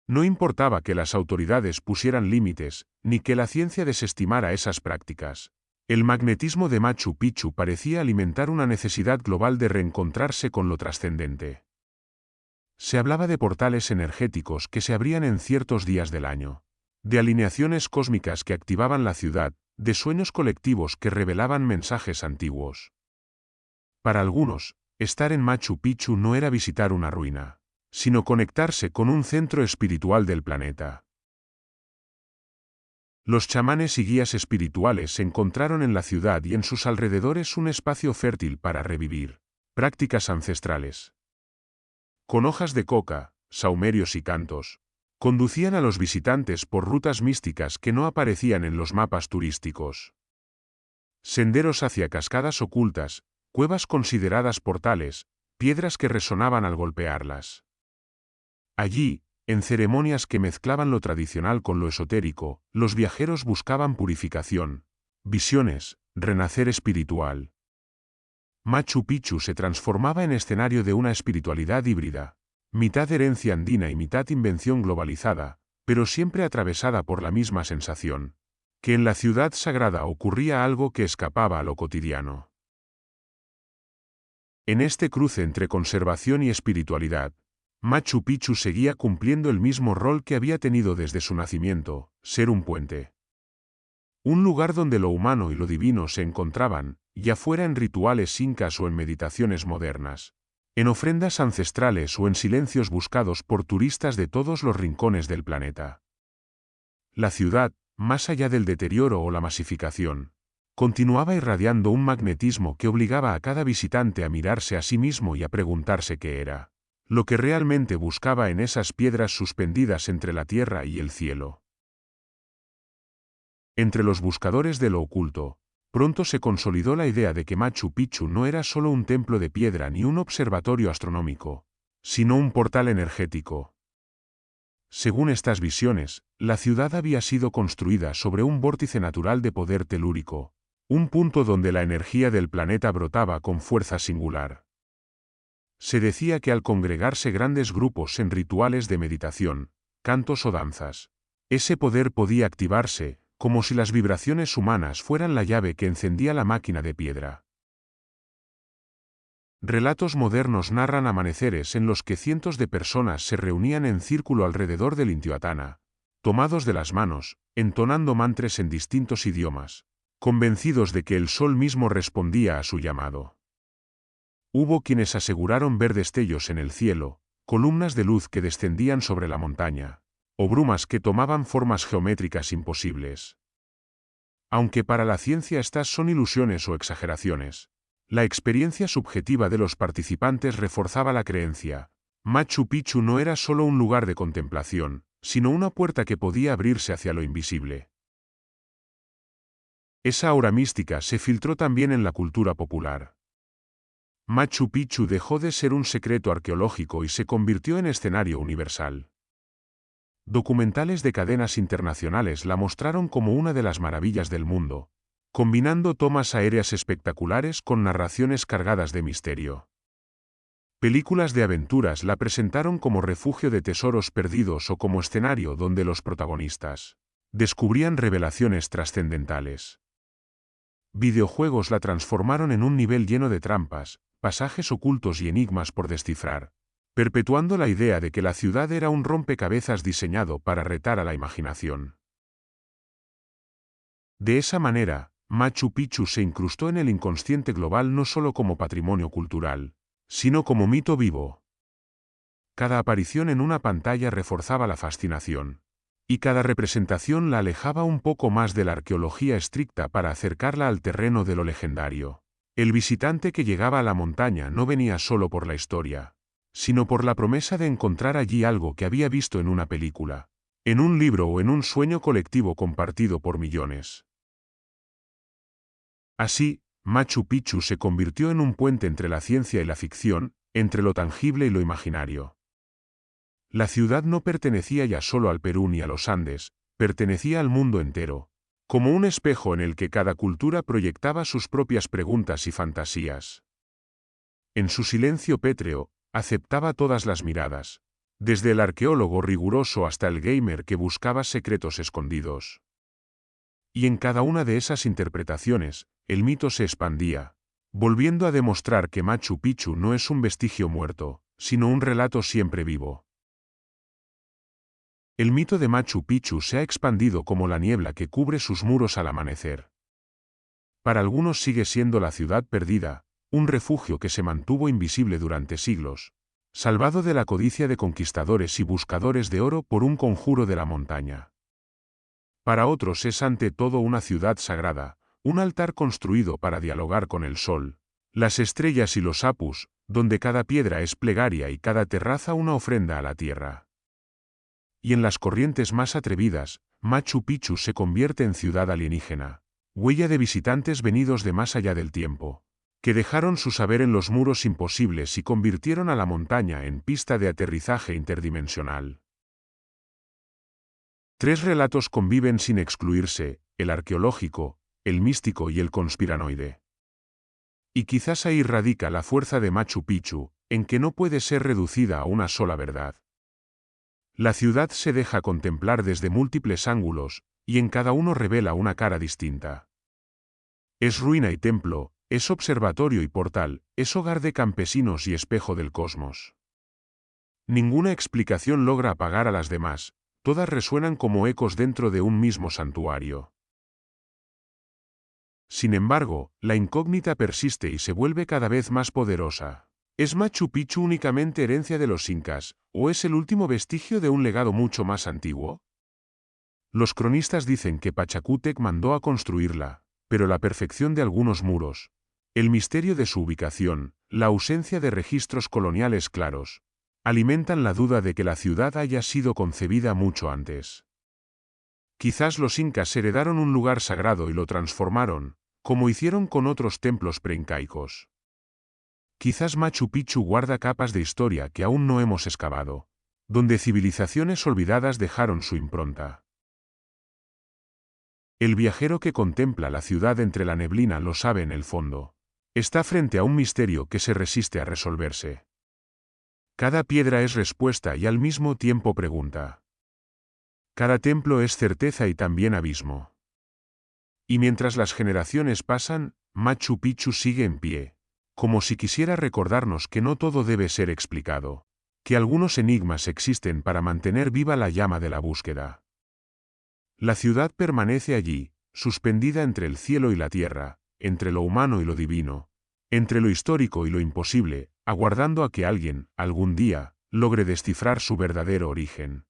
No importaba que las autoridades pusieran límites, ni que la ciencia desestimara esas prácticas. El magnetismo de Machu Picchu parecía alimentar una necesidad global de reencontrarse con lo trascendente. Se hablaba de portales energéticos que se abrían en ciertos días del año, de alineaciones cósmicas que activaban la ciudad, de sueños colectivos que revelaban mensajes antiguos. Para algunos, estar en Machu Picchu no era visitar una ruina, sino conectarse con un centro espiritual del planeta. Los chamanes y guías espirituales encontraron en la ciudad y en sus alrededores un espacio fértil para revivir prácticas ancestrales. Con hojas de coca, saumerios y cantos, conducían a los visitantes por rutas místicas que no aparecían en los mapas turísticos. Senderos hacia cascadas ocultas, cuevas consideradas portales, piedras que resonaban al golpearlas. Allí, en ceremonias que mezclaban lo tradicional con lo esotérico, los viajeros buscaban purificación, visiones, renacer espiritual. Machu Picchu se transformaba en escenario de una espiritualidad híbrida, mitad herencia andina y mitad invención globalizada, pero siempre atravesada por la misma sensación: que en la ciudad sagrada ocurría algo que escapaba a lo cotidiano. En este cruce entre conservación y espiritualidad, Machu Picchu seguía cumpliendo el mismo rol que había tenido desde su nacimiento, ser un puente. Un lugar donde lo humano y lo divino se encontraban, ya fuera en rituales incas o en meditaciones modernas, en ofrendas ancestrales o en silencios buscados por turistas de todos los rincones del planeta. La ciudad, más allá del deterioro o la masificación, continuaba irradiando un magnetismo que obligaba a cada visitante a mirarse a sí mismo y a preguntarse qué era lo que realmente buscaba en esas piedras suspendidas entre la tierra y el cielo. Entre los buscadores de lo oculto, pronto se consolidó la idea de que Machu Picchu no era solo un templo de piedra ni un observatorio astronómico, sino un portal energético. Según estas visiones, la ciudad había sido construida sobre un vórtice natural de poder telúrico, un punto donde la energía del planeta brotaba con fuerza singular. Se decía que al congregarse grandes grupos en rituales de meditación, cantos o danzas, ese poder podía activarse, como si las vibraciones humanas fueran la llave que encendía la máquina de piedra. Relatos modernos narran amaneceres en los que cientos de personas se reunían en círculo alrededor del Intihuatana, tomados de las manos, entonando mantras en distintos idiomas, convencidos de que el sol mismo respondía a su llamado. Hubo quienes aseguraron ver destellos en el cielo, columnas de luz que descendían sobre la montaña, o brumas que tomaban formas geométricas imposibles. Aunque para la ciencia estas son ilusiones o exageraciones, la experiencia subjetiva de los participantes reforzaba la creencia. Machu Picchu no era solo un lugar de contemplación, sino una puerta que podía abrirse hacia lo invisible. Esa aura mística se filtró también en la cultura popular. Machu Picchu dejó de ser un secreto arqueológico y se convirtió en escenario universal. Documentales de cadenas internacionales la mostraron como una de las maravillas del mundo, combinando tomas aéreas espectaculares con narraciones cargadas de misterio. Películas de aventuras la presentaron como refugio de tesoros perdidos o como escenario donde los protagonistas descubrían revelaciones trascendentales. Videojuegos la transformaron en un nivel lleno de trampas, pasajes ocultos y enigmas por descifrar, perpetuando la idea de que la ciudad era un rompecabezas diseñado para retar a la imaginación. De esa manera, Machu Picchu se incrustó en el inconsciente global no solo como patrimonio cultural, sino como mito vivo. Cada aparición en una pantalla reforzaba la fascinación, y cada representación la alejaba un poco más de la arqueología estricta para acercarla al terreno de lo legendario. El visitante que llegaba a la montaña no venía solo por la historia, sino por la promesa de encontrar allí algo que había visto en una película, en un libro o en un sueño colectivo compartido por millones. Así, Machu Picchu se convirtió en un puente entre la ciencia y la ficción, entre lo tangible y lo imaginario. La ciudad no pertenecía ya solo al Perú ni a los Andes, pertenecía al mundo entero, como un espejo en el que cada cultura proyectaba sus propias preguntas y fantasías. En su silencio pétreo, aceptaba todas las miradas, desde el arqueólogo riguroso hasta el gamer que buscaba secretos escondidos. Y en cada una de esas interpretaciones, el mito se expandía, volviendo a demostrar que Machu Picchu no es un vestigio muerto, sino un relato siempre vivo. El mito de Machu Picchu se ha expandido como la niebla que cubre sus muros al amanecer. Para algunos sigue siendo la ciudad perdida, un refugio que se mantuvo invisible durante siglos, salvado de la codicia de conquistadores y buscadores de oro por un conjuro de la montaña. Para otros es ante todo una ciudad sagrada, un altar construido para dialogar con el sol, las estrellas y los apus, donde cada piedra es plegaria y cada terraza una ofrenda a la tierra. Y en las corrientes más atrevidas, Machu Picchu se convierte en ciudad alienígena, huella de visitantes venidos de más allá del tiempo, que dejaron su saber en los muros imposibles y convirtieron a la montaña en pista de aterrizaje interdimensional. Tres relatos conviven sin excluirse, el arqueológico, el místico y el conspiranoide. Y quizás ahí radica la fuerza de Machu Picchu, en que no puede ser reducida a una sola verdad. La ciudad se deja contemplar desde múltiples ángulos, y en cada uno revela una cara distinta. Es ruina y templo, Es observatorio y portal, es hogar de campesinos y espejo del cosmos. Ninguna explicación logra apagar a las demás, todas resuenan como ecos dentro de un mismo santuario. Sin embargo, la incógnita persiste y se vuelve cada vez más poderosa. ¿Es Machu Picchu únicamente herencia de los incas, o es el último vestigio de un legado mucho más antiguo? Los cronistas dicen que Pachacútec mandó a construirla, pero la perfección de algunos muros, el misterio de su ubicación, la ausencia de registros coloniales claros, alimentan la duda de que la ciudad haya sido concebida mucho antes. Quizás los incas heredaron un lugar sagrado y lo transformaron, como hicieron con otros templos preincaicos. Quizás Machu Picchu guarda capas de historia que aún no hemos excavado, donde civilizaciones olvidadas dejaron su impronta. El viajero que contempla la ciudad entre la neblina lo sabe en el fondo. Está frente a un misterio que se resiste a resolverse. Cada piedra es respuesta y al mismo tiempo pregunta. Cada templo es certeza y también abismo. Y mientras las generaciones pasan, Machu Picchu sigue en pie, como si quisiera recordarnos que no todo debe ser explicado, que algunos enigmas existen para mantener viva la llama de la búsqueda. La ciudad permanece allí, suspendida entre el cielo y la tierra, entre lo humano y lo divino, entre lo histórico y lo imposible, aguardando a que alguien, algún día, logre descifrar su verdadero origen.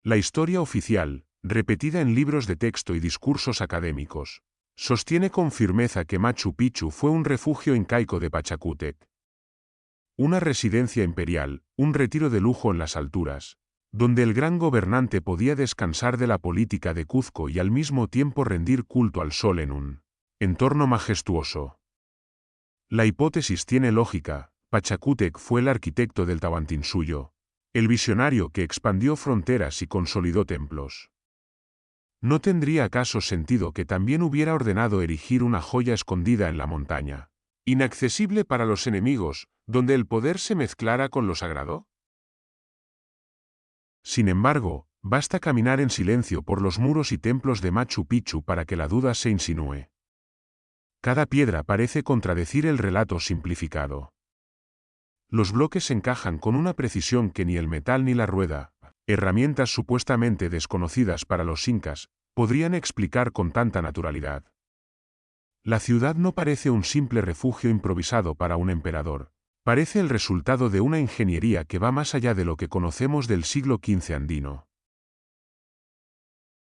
La historia oficial, repetida en libros de texto y discursos académicos, sostiene con firmeza que Machu Picchu fue un refugio incaico de Pachacútec. Una residencia imperial, un retiro de lujo en las alturas, donde el gran gobernante podía descansar de la política de Cuzco y al mismo tiempo rendir culto al sol en un entorno majestuoso. La hipótesis tiene lógica, Pachacútec fue el arquitecto del Tahuantinsuyo, el visionario que expandió fronteras y consolidó templos. ¿No tendría acaso sentido que también hubiera ordenado erigir una joya escondida en la montaña, inaccesible para los enemigos, donde el poder se mezclara con lo sagrado? Sin embargo, basta caminar en silencio por los muros y templos de Machu Picchu para que la duda se insinúe. Cada piedra parece contradecir el relato simplificado. Los bloques encajan con una precisión que ni el metal ni la rueda, herramientas supuestamente desconocidas para los incas, podrían explicar con tanta naturalidad. La ciudad no parece un simple refugio improvisado para un emperador, parece el resultado de una ingeniería que va más allá de lo que conocemos del siglo XV andino.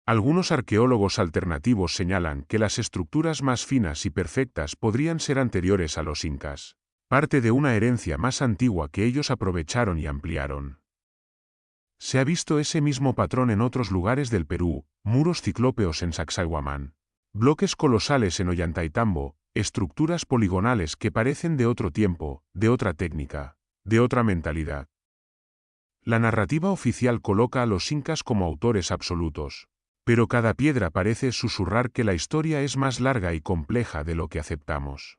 Algunos arqueólogos alternativos señalan que las estructuras más finas y perfectas podrían ser anteriores a los incas, parte de una herencia más antigua que ellos aprovecharon y ampliaron. Se ha visto ese mismo patrón en otros lugares del Perú, muros ciclópeos en Sacsayhuamán, bloques colosales en Ollantaytambo, estructuras poligonales que parecen de otro tiempo, de otra técnica, de otra mentalidad. La narrativa oficial coloca a los incas como autores absolutos, pero cada piedra parece susurrar que la historia es más larga y compleja de lo que aceptamos.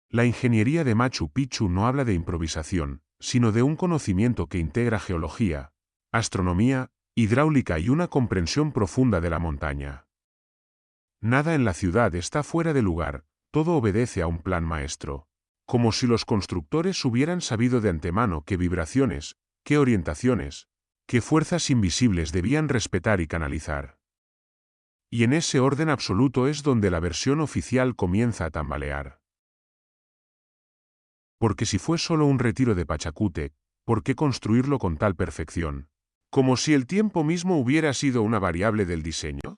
La ingeniería de Machu Picchu no habla de improvisación, sino de un conocimiento que integra geología, astronomía, hidráulica y una comprensión profunda de la montaña. Nada en la ciudad está fuera de lugar, todo obedece a un plan maestro, como si los constructores hubieran sabido de antemano qué vibraciones, qué orientaciones, qué fuerzas invisibles debían respetar y canalizar. Y en ese orden absoluto es donde la versión oficial comienza a tambalear. Porque si fue solo un retiro de Pachacútec, ¿por qué construirlo con tal perfección? ¿Como si el tiempo mismo hubiera sido una variable del diseño?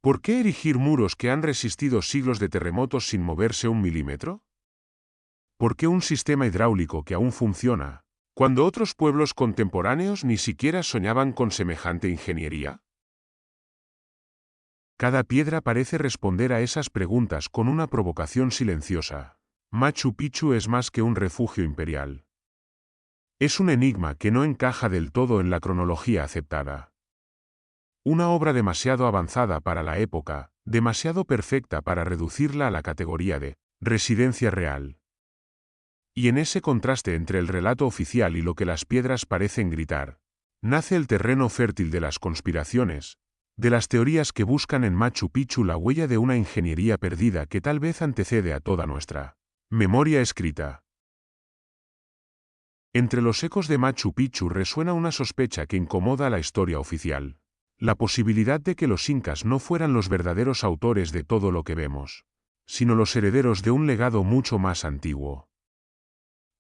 ¿Por qué erigir muros que han resistido siglos de terremotos sin moverse un milímetro? ¿Por qué un sistema hidráulico que aún funciona, cuando otros pueblos contemporáneos ni siquiera soñaban con semejante ingeniería? Cada piedra parece responder a esas preguntas con una provocación silenciosa. Machu Picchu es más que un refugio imperial. Es un enigma que no encaja del todo en la cronología aceptada. Una obra demasiado avanzada para la época, demasiado perfecta para reducirla a la categoría de residencia real. Y en ese contraste entre el relato oficial y lo que las piedras parecen gritar, nace el terreno fértil de las conspiraciones, de las teorías que buscan en Machu Picchu la huella de una ingeniería perdida que tal vez antecede a toda nuestra memoria escrita. Entre los ecos de Machu Picchu resuena una sospecha que incomoda a la historia oficial. La posibilidad de que los incas no fueran los verdaderos autores de todo lo que vemos, sino los herederos de un legado mucho más antiguo.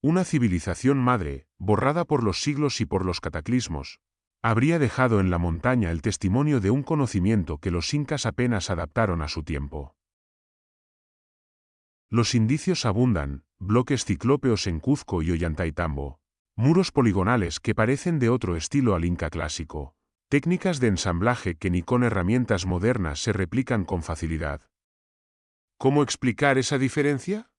Una civilización madre, borrada por los siglos y por los cataclismos, habría dejado en la montaña el testimonio de un conocimiento que los incas apenas adaptaron a su tiempo. Los indicios abundan: bloques ciclópeos en Cuzco y Ollantaytambo, muros poligonales que parecen de otro estilo al inca clásico, técnicas de ensamblaje que ni con herramientas modernas se replican con facilidad. ¿Cómo explicar esa diferencia?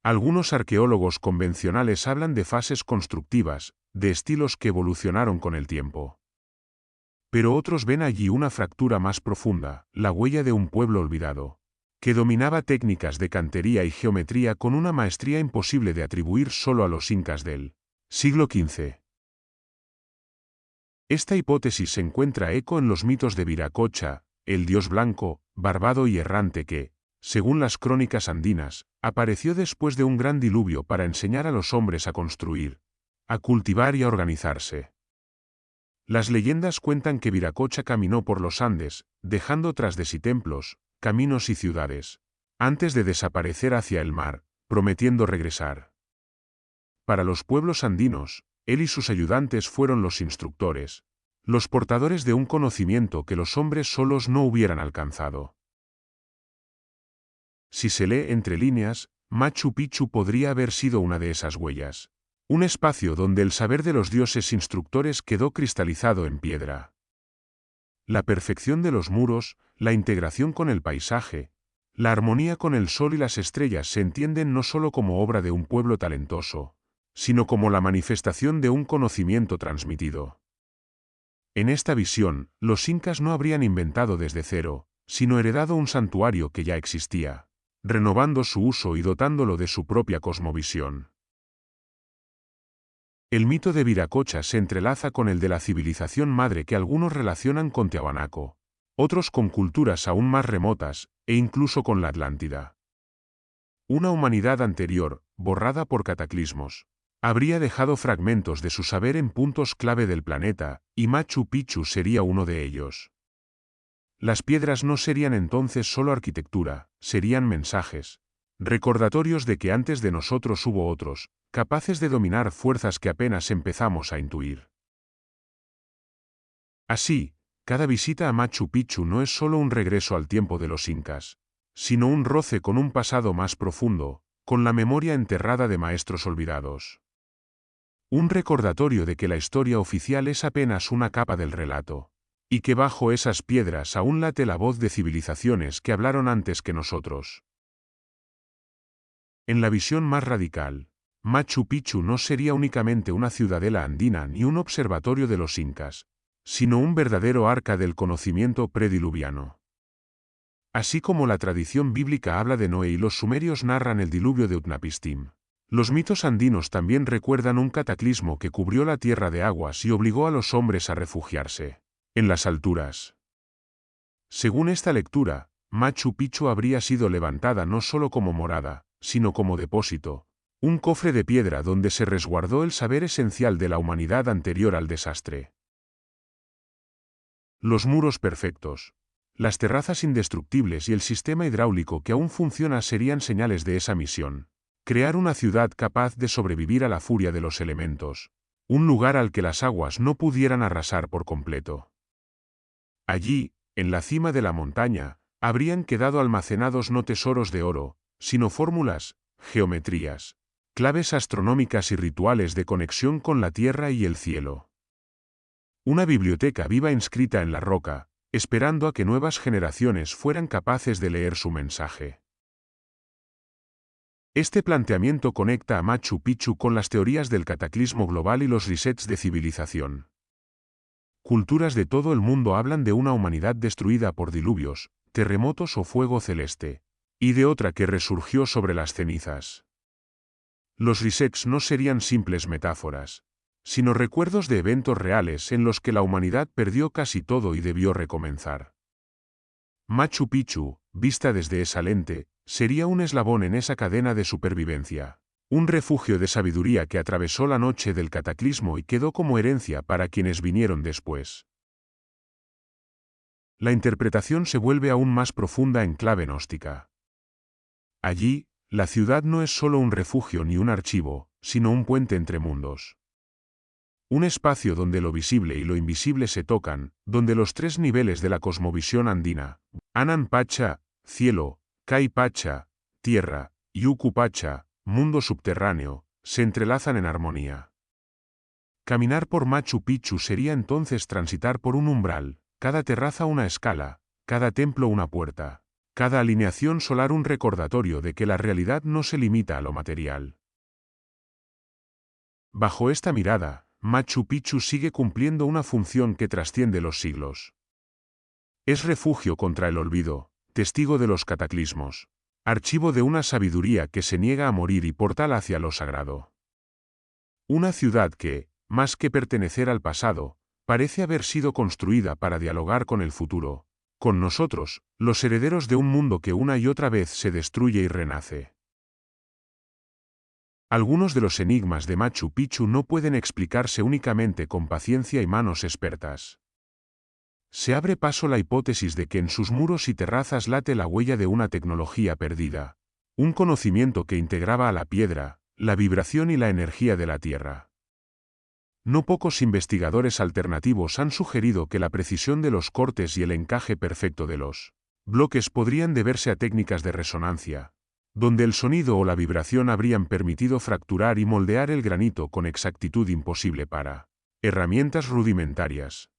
Algunos arqueólogos convencionales hablan de fases constructivas, de estilos que evolucionaron con el tiempo. Pero otros ven allí una fractura más profunda, la huella de un pueblo olvidado, que dominaba técnicas de cantería y geometría con una maestría imposible de atribuir solo a los incas del siglo XV. Esta hipótesis encuentra eco en los mitos de Viracocha, el dios blanco, barbado y errante que, según las crónicas andinas, apareció después de un gran diluvio para enseñar a los hombres a construir, a cultivar y a organizarse. Las leyendas cuentan que Viracocha caminó por los Andes, dejando tras de sí templos, caminos y ciudades, antes de desaparecer hacia el mar, prometiendo regresar. Para los pueblos andinos, él y sus ayudantes fueron los instructores, los portadores de un conocimiento que los hombres solos no hubieran alcanzado. Si se lee entre líneas, Machu Picchu podría haber sido una de esas huellas. Un espacio donde el saber de los dioses instructores quedó cristalizado en piedra. La perfección de los muros, la integración con el paisaje, la armonía con el sol y las estrellas se entienden no solo como obra de un pueblo talentoso, sino como la manifestación de un conocimiento transmitido. En esta visión, los incas no habrían inventado desde cero, sino heredado un santuario que ya existía, renovando su uso y dotándolo de su propia cosmovisión. El mito de Viracocha se entrelaza con el de la civilización madre que algunos relacionan con Tiahuanaco, otros con culturas aún más remotas, e incluso con la Atlántida. Una humanidad anterior, borrada por cataclismos, habría dejado fragmentos de su saber en puntos clave del planeta, y Machu Picchu sería uno de ellos. Las piedras no serían entonces solo arquitectura, serían mensajes, recordatorios de que antes de nosotros hubo otros, capaces de dominar fuerzas que apenas empezamos a intuir. Así, cada visita a Machu Picchu no es solo un regreso al tiempo de los incas, sino un roce con un pasado más profundo, con la memoria enterrada de maestros olvidados. Un recordatorio de que la historia oficial es apenas una capa del relato, y que bajo esas piedras aún late la voz de civilizaciones que hablaron antes que nosotros. En la visión más radical, Machu Picchu no sería únicamente una ciudadela andina ni un observatorio de los incas, sino un verdadero arca del conocimiento prediluviano. Así como la tradición bíblica habla de Noé y los sumerios narran el diluvio de Utnapishtim, los mitos andinos también recuerdan un cataclismo que cubrió la tierra de aguas y obligó a los hombres a refugiarse en las alturas. Según esta lectura, Machu Picchu habría sido levantada no solo como morada, sino como depósito, un cofre de piedra donde se resguardó el saber esencial de la humanidad anterior al desastre. Los muros perfectos, las terrazas indestructibles y el sistema hidráulico que aún funciona serían señales de esa misión: crear una ciudad capaz de sobrevivir a la furia de los elementos, un lugar al que las aguas no pudieran arrasar por completo. Allí, en la cima de la montaña, habrían quedado almacenados no tesoros de oro, sino fórmulas, geometrías, claves astronómicas y rituales de conexión con la tierra y el cielo. Una biblioteca viva inscrita en la roca, esperando a que nuevas generaciones fueran capaces de leer su mensaje. Este planteamiento conecta a Machu Picchu con las teorías del cataclismo global y los resets de civilización. Culturas de todo el mundo hablan de una humanidad destruida por diluvios, terremotos o fuego celeste, y de otra que resurgió sobre las cenizas. Los resets no serían simples metáforas, sino recuerdos de eventos reales en los que la humanidad perdió casi todo y debió recomenzar. Machu Picchu, vista desde esa lente, sería un eslabón en esa cadena de supervivencia, un refugio de sabiduría que atravesó la noche del cataclismo y quedó como herencia para quienes vinieron después. La interpretación se vuelve aún más profunda en clave gnóstica. Allí, la ciudad no es solo un refugio ni un archivo, sino un puente entre mundos. Un espacio donde lo visible y lo invisible se tocan, donde los tres niveles de la cosmovisión andina, Anan Pacha, cielo, Kai Pacha, tierra, y Uku Pacha, mundo subterráneo, se entrelazan en armonía. Caminar por Machu Picchu sería entonces transitar por un umbral, cada terraza una escala, cada templo una puerta, cada alineación solar un recordatorio de que la realidad no se limita a lo material. Bajo esta mirada, Machu Picchu sigue cumpliendo una función que trasciende los siglos. Es refugio contra el olvido, testigo de los cataclismos, archivo de una sabiduría que se niega a morir y portal hacia lo sagrado. Una ciudad que, más que pertenecer al pasado, parece haber sido construida para dialogar con el futuro, con nosotros, los herederos de un mundo que una y otra vez se destruye y renace. Algunos de los enigmas de Machu Picchu no pueden explicarse únicamente con paciencia y manos expertas. Se abre paso la hipótesis de que en sus muros y terrazas late la huella de una tecnología perdida, un conocimiento que integraba a la piedra, la vibración y la energía de la Tierra. No pocos investigadores alternativos han sugerido que la precisión de los cortes y el encaje perfecto de los bloques podrían deberse a técnicas de resonancia, donde el sonido o la vibración habrían permitido fracturar y moldear el granito con exactitud imposible para herramientas rudimentarias.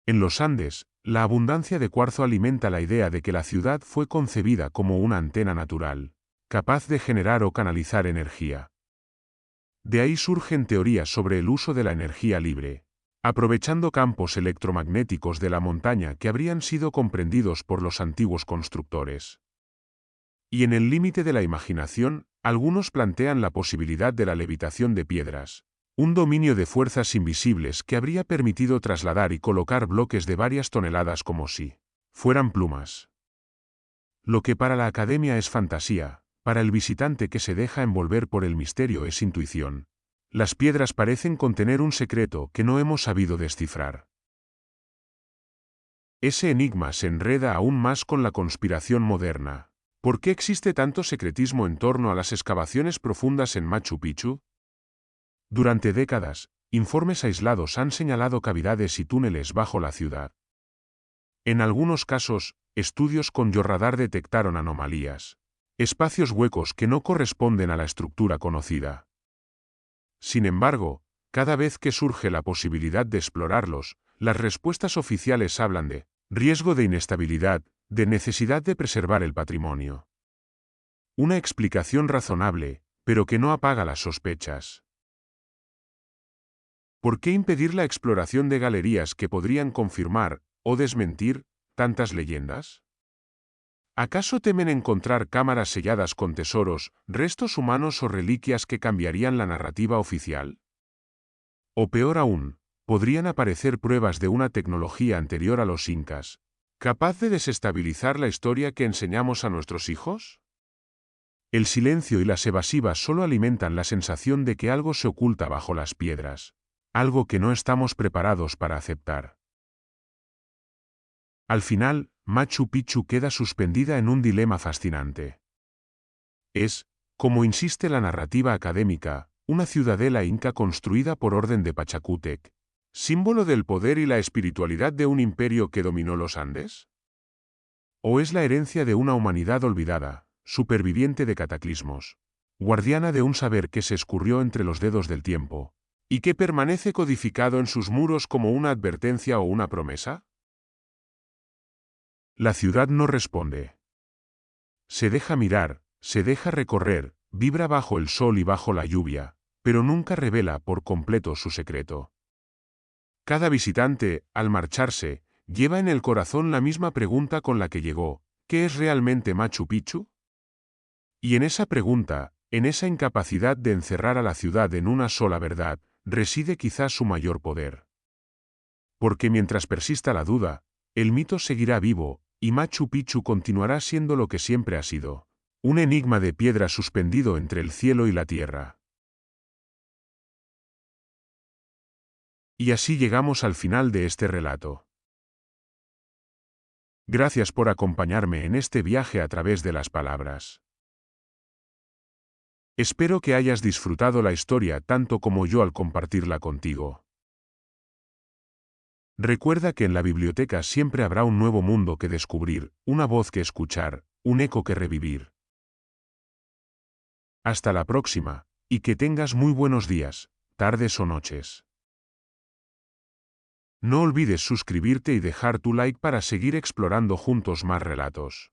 En los Andes, la abundancia de cuarzo alimenta la idea de que la ciudad fue concebida como una antena natural, capaz de generar o canalizar energía. De ahí surgen teorías sobre el uso de la energía libre, aprovechando campos electromagnéticos de la montaña que habrían sido comprendidos por los antiguos constructores. Y en el límite de la imaginación, algunos plantean la posibilidad de la levitación de piedras, un dominio de fuerzas invisibles que habría permitido trasladar y colocar bloques de varias toneladas como si fueran plumas. Lo que para la academia es fantasía, para el visitante que se deja envolver por el misterio es intuición. Las piedras parecen contener un secreto que no hemos sabido descifrar. Ese enigma se enreda aún más con la conspiración moderna. ¿Por qué existe tanto secretismo en torno a las excavaciones profundas en Machu Picchu? Durante décadas, informes aislados han señalado cavidades y túneles bajo la ciudad. En algunos casos, estudios con georradar detectaron anomalías, espacios huecos que no corresponden a la estructura conocida. Sin embargo, cada vez que surge la posibilidad de explorarlos, las respuestas oficiales hablan de riesgo de inestabilidad, de necesidad de preservar el patrimonio. Una explicación razonable, pero que no apaga las sospechas. ¿Por qué impedir la exploración de galerías que podrían confirmar, o desmentir, tantas leyendas? ¿Acaso temen encontrar cámaras selladas con tesoros, restos humanos o reliquias que cambiarían la narrativa oficial? O peor aún, podrían aparecer pruebas de una tecnología anterior a los incas, capaz de desestabilizar la historia que enseñamos a nuestros hijos? El silencio y las evasivas solo alimentan la sensación de que algo se oculta bajo las piedras, algo que no estamos preparados para aceptar. Al final, Machu Picchu queda suspendida en un dilema fascinante. Es, como insiste la narrativa académica, una ciudadela inca construida por orden de Pachacútec, símbolo del poder y la espiritualidad de un imperio que dominó los Andes. ¿O es la herencia de una humanidad olvidada, superviviente de cataclismos, guardiana de un saber que se escurrió entre los dedos del tiempo, y que permanece codificado en sus muros como una advertencia o una promesa? La ciudad no responde. Se deja mirar, se deja recorrer, vibra bajo el sol y bajo la lluvia, pero nunca revela por completo su secreto. Cada visitante, al marcharse, lleva en el corazón la misma pregunta con la que llegó: ¿qué es realmente Machu Picchu? Y en esa pregunta, En esa incapacidad de encerrar a la ciudad en una sola verdad, reside quizás su mayor poder. Porque mientras persista la duda, el mito seguirá vivo, y Machu Picchu continuará siendo lo que siempre ha sido: un enigma de piedra suspendido entre el cielo y la tierra. Y así llegamos al final de este relato. Gracias por acompañarme en este viaje a través de las palabras. Espero que hayas disfrutado la historia tanto como yo al compartirla contigo. Recuerda que en la biblioteca siempre habrá un nuevo mundo que descubrir, una voz que escuchar, un eco que revivir. Hasta la próxima, y que tengas muy buenos días, tardes o noches. No olvides suscribirte y dejar tu like para seguir explorando juntos más relatos.